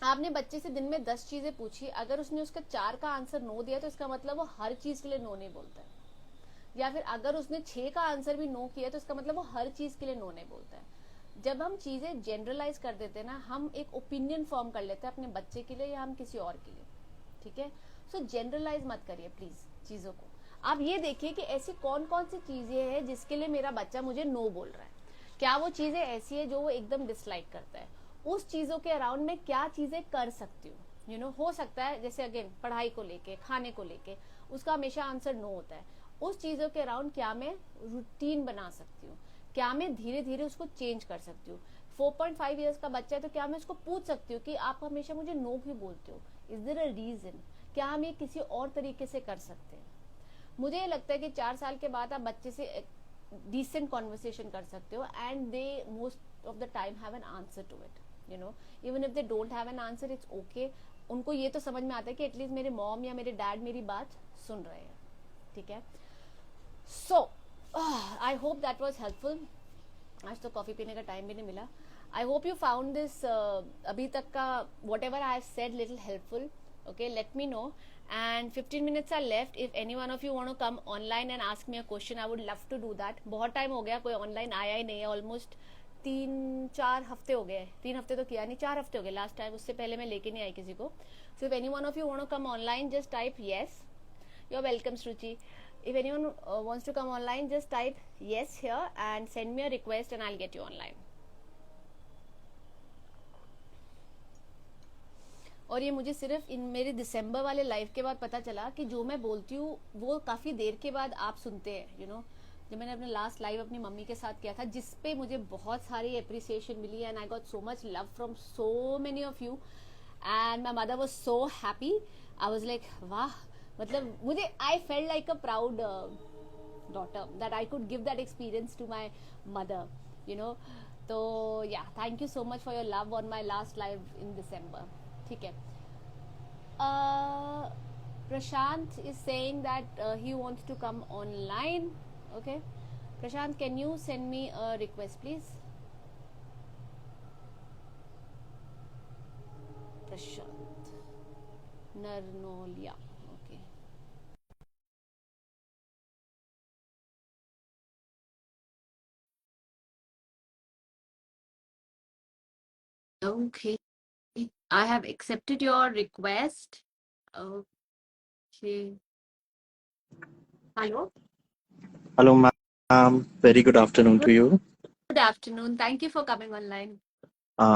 आपने बच्चे से दिन में 10 चीजें पूछी, अगर उसने उसका 4 का आंसर नो दिया तो इसका मतलब वो हर चीज के लिए नो नहीं बोलता है। या फिर अगर उसने 6 का आंसर भी नो किया तो इसका मतलब वो हर चीज के लिए नो नहीं बोलता है। जब हम चीजें जनरलाइज कर देते हैं ना, हम एक ओपिनियन फॉर्म कर लेते हैं अपने बच्चे के लिए या हम किसी और के लिए, ठीक है। सो जनरलाइज मत करिए प्लीज चीजों को। आप ये देखिए कि ऐसी कौन कौन सी चीजें हैं जिसके लिए मेरा बच्चा मुझे नो बोल रहा है। क्या वो चीजें ऐसी है जो वो एकदम डिसलाइक करता है, उस चीजों के अराउंड में क्या चीजें कर सकती हूँ। यू नो, हो सकता है जैसे अगेन पढ़ाई को लेके, खाने को लेके उसका हमेशा आंसर नो होता है, उस चीजों के अराउंड क्या मैं रूटीन बना सकती हूँ, क्या मैं धीरे धीरे उसको चेंज कर सकती हूँ। 4.5 ईयर्स का बच्चा है तो क्या मैं उसको पूछ सकती हूँ कि आप हमेशा मुझे नो क्यों बोलते हो, इज देयर अ रीजन, क्या हम ये किसी और तरीके से कर सकते हैं। मुझे ये लगता है कि 4 साल के बाद आप बच्चे से डिसेंट कॉन्वर्सेशन कर सकते हो, and they most of the time have an answer to it, you know, even if they don't have an answer it's okay. उनको ये तो समझ में आता है कि एटलीस्ट मेरे मॉम या मेरे डैड मेरी बात सुन रहे हैं, ठीक है। So I hope that was helpful. आज तो कॉफी पीने का टाइम भी नहीं मिला। I hope you found this अभी तक का whatever I have said little helpful, okay, let me know. And 15 minutes are left. If any one of you want to come online and ask me a question, I would love to do that. बहुत टाइम हो गया, कोई ऑनलाइन आया ही नहीं है, ऑलमोस्ट 3-4 हफ्ते हो गए, 3 हफ्ते तो किया नहीं, 4 हफ्ते हो गए लास्ट टाइम, उससे पहले मैं लेके नहीं आई किसी को। So if any one of you want to come online, just type yes. You're welcome, Shruchi. If anyone wants to come online, just type yes here and send me a request and I'll get you online. और ये मुझे सिर्फ इन मेरे दिसंबर वाले लाइव के बाद पता चला कि जो मैं बोलती हूँ वो काफ़ी देर के बाद आप सुनते हैं, यू नो। जब मैंने अपने लास्ट लाइव अपनी मम्मी के साथ किया था, जिसपे मुझे बहुत सारी अप्रिसिएशन मिली, and I got so much love from so many of you, and my mother was so happy. I was like वाह, मतलब मुझे I felt like a proud daughter that I could give that experience to my mother, you know. तो yeah, thank you so much for your love on my last live in December. ठीक है। Prashant is saying that he wants to come online. Okay, Prashant, can you send me a request, please? Prashant Narnolia. Okay. Okay, I have accepted your request. Okay. Hello. Hello, ma'am. Very good afternoon to you. Good afternoon. Thank you for coming online. Uh,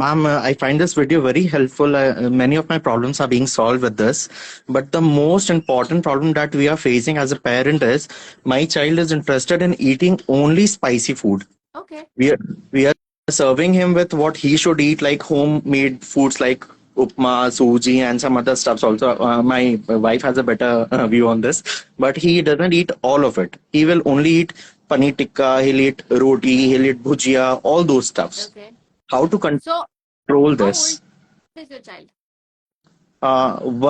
Ma'am, I find this video very helpful. Many of my problems are being solved with this. But the most important problem that we are facing as a parent is my child is interested in eating only spicy food. Okay. We are serving him with what he should eat, like homemade foods like upma, suji, and some other stuffs also. My wife has a better view on this, but he doesn't eat all of it. He will only eat paneer tikka, he'll eat roti, he'll eat bhujia, all those stuffs. Okay. How to So, control how this? old is your child?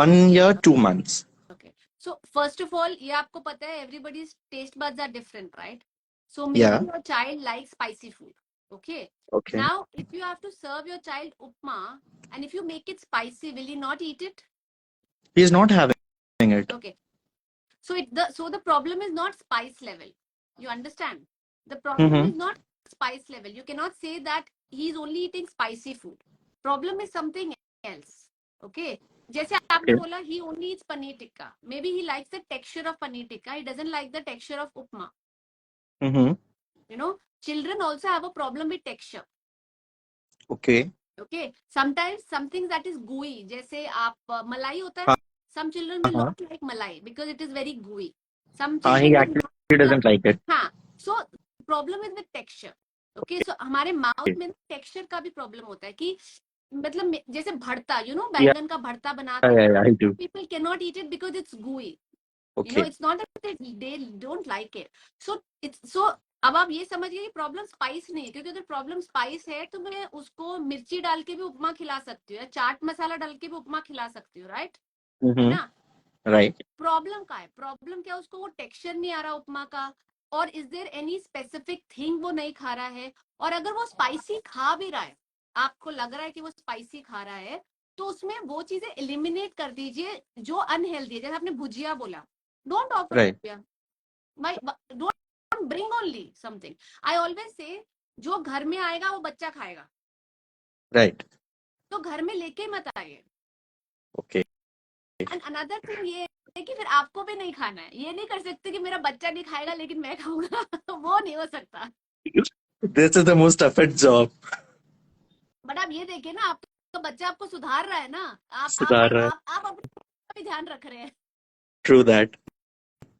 1 year, 2 months. Okay. So, first of all, ये आपको पता है everybody's taste buds are different, right? So, Yeah. maybe your child likes spicy food. Okay. Okay. Now, if you have to serve your child upma and if you make it spicy, will he not eat it? He's not having it. Okay. So the problem is not spice level. You understand? The problem Mm-hmm. is not spice level. You cannot say that he's only eating spicy food. Problem is something else. Okay. जैसे आपने Okay. बोला he only eats paneer tikka. Maybe he likes the texture of paneer tikka. He doesn't like the texture of upma. Mm-hmm. You know, children also have a problem with texture. Okay. Okay. Sometimes something that is gooey, जैसे आप मलाई होता है. Some children will not like malai because it is very gooey. Some He children will actually not doesn't like it. हाँ. So problem is with texture. Okay. So हमारे माउथ में टेक्सचर का भी प्रॉब्लम होता है कि मतलब जैसे भरता, you know, बैंगन का भरता बनाते हैं. I do. People cannot eat it because it's gooey. Okay. You know, it's not that they don't like it. So अब आप ये समझिए प्रॉब्लम स्पाइस नहीं है, क्योंकि अगर प्रॉब्लम स्पाइस है तो मैं उसको मिर्ची डाल के भी उपमा खिला सकती हूँ, या चाट मसाला डाल के भी उपमा खिला सकती हूँ, राइट? है ना? राइट। प्रॉब्लम क्या है? प्रॉब्लम क्या, उसको वो टेक्सचर नहीं आ रहा उपमा का, और is there any specific thing वो नहीं खा रहा है। और अगर वो स्पाइसी खा भी रहा है, आपको लग रहा है कि वो स्पाइसी खा रहा है, तो उसमें वो चीजें एलिमिनेट कर दीजिए जो अनहेल्दी है। जैसे आपने भुजिया बोला, don't offer right. Bhujia, don't bring only something. I always say जो घर में आएगा वो बच्चा खाएगा, राइट। तो घर में लेके मत आइए। ओके। एंड अनदर थिंग ये है कि फिर आपको भी नहीं खाना है। ये नहीं कर सकते कि मेरा बच्चा नहीं खाएगा लेकिन मैं खाऊंगा वो नहीं हो सकता। This is the most toughest job. But आप ये देखिए ना, आपका बच्चा आपको सुधार रहा है ना, सुधार रहा है। आप अपना भी ध्यान रख रहे हैं, ट्रू दैट।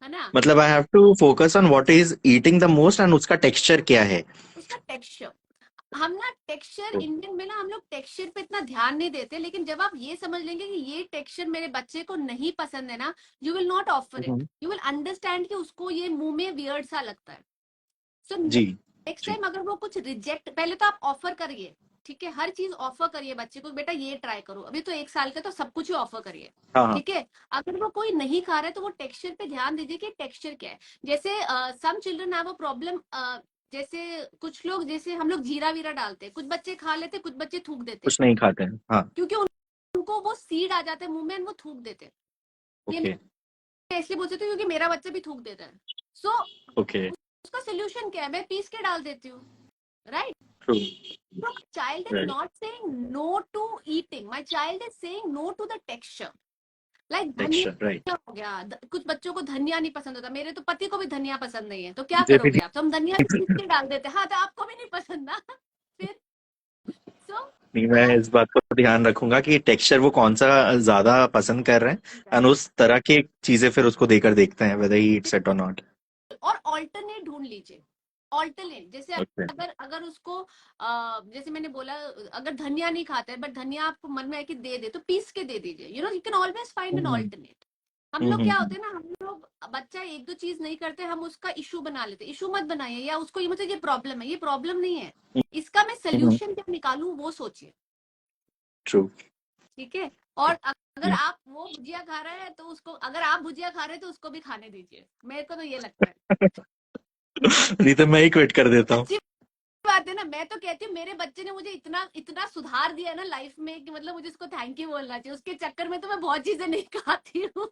है ना? मतलब I have to focus on what is eating the most and उसका टेक्सचर क्या है। उसका टेक्सचर, हम ना टेक्सचर, इंडियन में ना हम लोग टेक्सचर पे इतना ध्यान नहीं देते, लेकिन जब आप ये समझ लेंगे कि ये टेक्सचर मेरे बच्चे को नहीं पसंद है ना, you will not offer it, hmm. You will understand कि उसको ये मुंह में वियर्ड सा लगता है। सो जी। नेक्स्ट जी। टाइम अगर वो कुछ रिजेक्ट, पहले तो आप ऑफर करिए, ठीक है? हर चीज ऑफर करिए बच्चे को, बेटा ये ट्राई करो, अभी तो 1 साल का, तो सब कुछ ही ऑफर करिए, हाँ हाँ। ठीक है? अगर वो कोई नहीं खा रहा है तो वो टेक्सचर पे ध्यान दीजिए कि टेक्सचर क्या है। जैसे some children have a problem, जैसे कुछ लोग, जैसे हम लोग जीरा वीरा डालते हैं, कुछ बच्चे खा लेते, कुछ बच्चे थूक देते, कुछ नहीं खाते हैं, हाँ। क्योंकि उनको वो सीड आ जाते हैं मुंह में और वो थूक देते। ये ओके। मैं इसलिए बोल सकती हूँ क्योंकि मेरा बच्चा भी थूक देता है। So okay. उसका सोल्यूशन क्या है? मैं पीस के डाल देती हूँ, right? True. So my child is right. not saying no to eating. My child is saying no to the texture. Like texture, right. धनिया हो गया, कुछ बच्चों को धनिया नहीं पसंद होता, मेरे तो पति को भी धनिया पसंद नहीं है, तो क्या मुझे भी करोगे आप? तो हम धनिया पीस के डाल देते हैं। हाँ, तो आपको भी नहीं पसंद ना फिर। सो नहीं, मैं इस बात को ध्यान रखूंगा कि टेक्सचर वो कौन सा ज्यादा पसंद कर रहे हैं एंड उस तरह की चीजें फिर उसको देकर देखते हैं whether he eats it or not। और ऑल्टरनेट ढूंढ लीजिए, ऑल्टरनेट। जैसे ओके। अगर अगर उसको जैसे मैंने बोला, अगर धनिया नहीं खाता है बट धनिया आपको मन में है कि दे दे, तो पीस के दे दीजिए, you know, you can always find an hmm. Alternate. हम लोग क्या होते हैं ना, हम लोग बच्चा एक दो चीज नहीं करते, हम उसका इशू बना लेते। इशू मत बनाइए, या उसको ये मुझे ये प्रॉब्लम है, ये प्रॉब्लम नहीं है, इसका मैं सोल्यूशन क्या निकालूं वो सोचिए, ट्रू। ठीक है? और अगर आप वो भुजिया खा रहे हैं तो उसको, अगर आप भुजिया खा रहे हैं तो उसको भी खाने दीजिए, मेरे को तो ये लगता है। नहीं तो मैं ही क्विट कर देता हूँ। अच्छी बात है ना। मैं तो कहती हूँ मेरे बच्चे ने मुझे इतना इतना सुधार दिया है ना लाइफ में, कि मतलब मुझे उसको थैंक यू बोलना चाहिए। उसके चक्कर में तो मैं बहुत चीजें नहीं खाती हूँ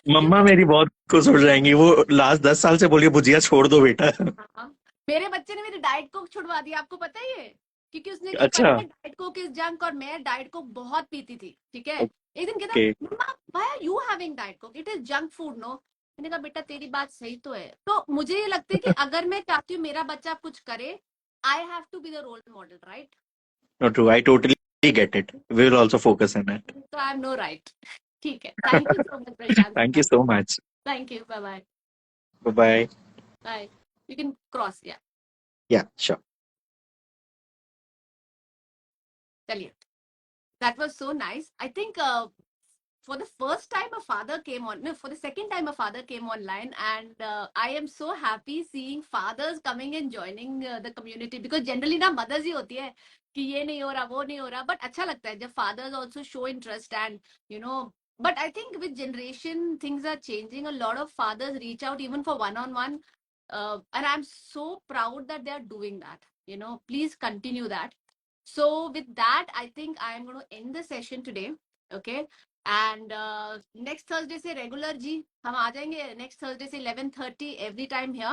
मम्मा क्योंकि मेरी बहुत खुश हो जाएंगी, वो लास्ट 10 साल से बोलिए भुजिया छोड़ दो बेटा। हाँ, मेरे बच्चे ने मेरी डाइट कोक छुड़वा दिया, आपको पता है ये? क्योंकि उसने क्या अच्छा। पढ़ा है, डाइट कोक इज जंक, और मैं डाइट कोक बहुत पीती थी, ठीक है? एक दिन कहता, okay. Mamma why are you having diet coke, it is junk food no. मैंने कहा बेटा तेरी बात सही तो है। तो मुझे ये लगता है कि अगर मैं चाहती हूँ मेरा बच्चा कुछ करे, I have to be the role model, right? No, true, I totally get it, we will also focus on it. तो आई एम नो राइट। ठीक है, thank you so much Prashant. Thank you so much. Thank you, bye bye. Bye bye. Bye, you can cross, yeah yeah sure. चलिए, that was so nice. I think for the first time a father came on, no, for the second time a father came online, and I am so happy seeing fathers coming and joining the community, because generally ना mothers ही होती है कि ये नहीं हो रहा वो नहीं हो रहा, but अच्छा लगता है जब fathers also show interest, and you know, but I think with generation things are changing. A lot of fathers reach out even for one on one, and I'm so proud that they are doing that, you know. Please continue that. So with that, I think I am going to end the session today. Okay. And next Thursday से regular जी हम आ जाएंगे, next Thursday से 11:30 every time here.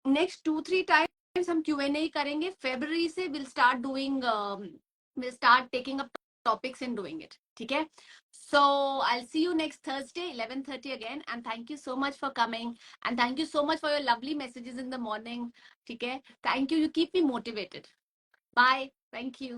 Next 2-3 times हम Q&A करेंगे. February से we'll start doing, we'll start taking up topics and doing it. ठीक है? So I'll see you next Thursday 11:30 again, and thank you so much for coming, and thank you so much for your lovely messages in the morning. ठीक है? Thank you. You keep me motivated. Bye. Thank you.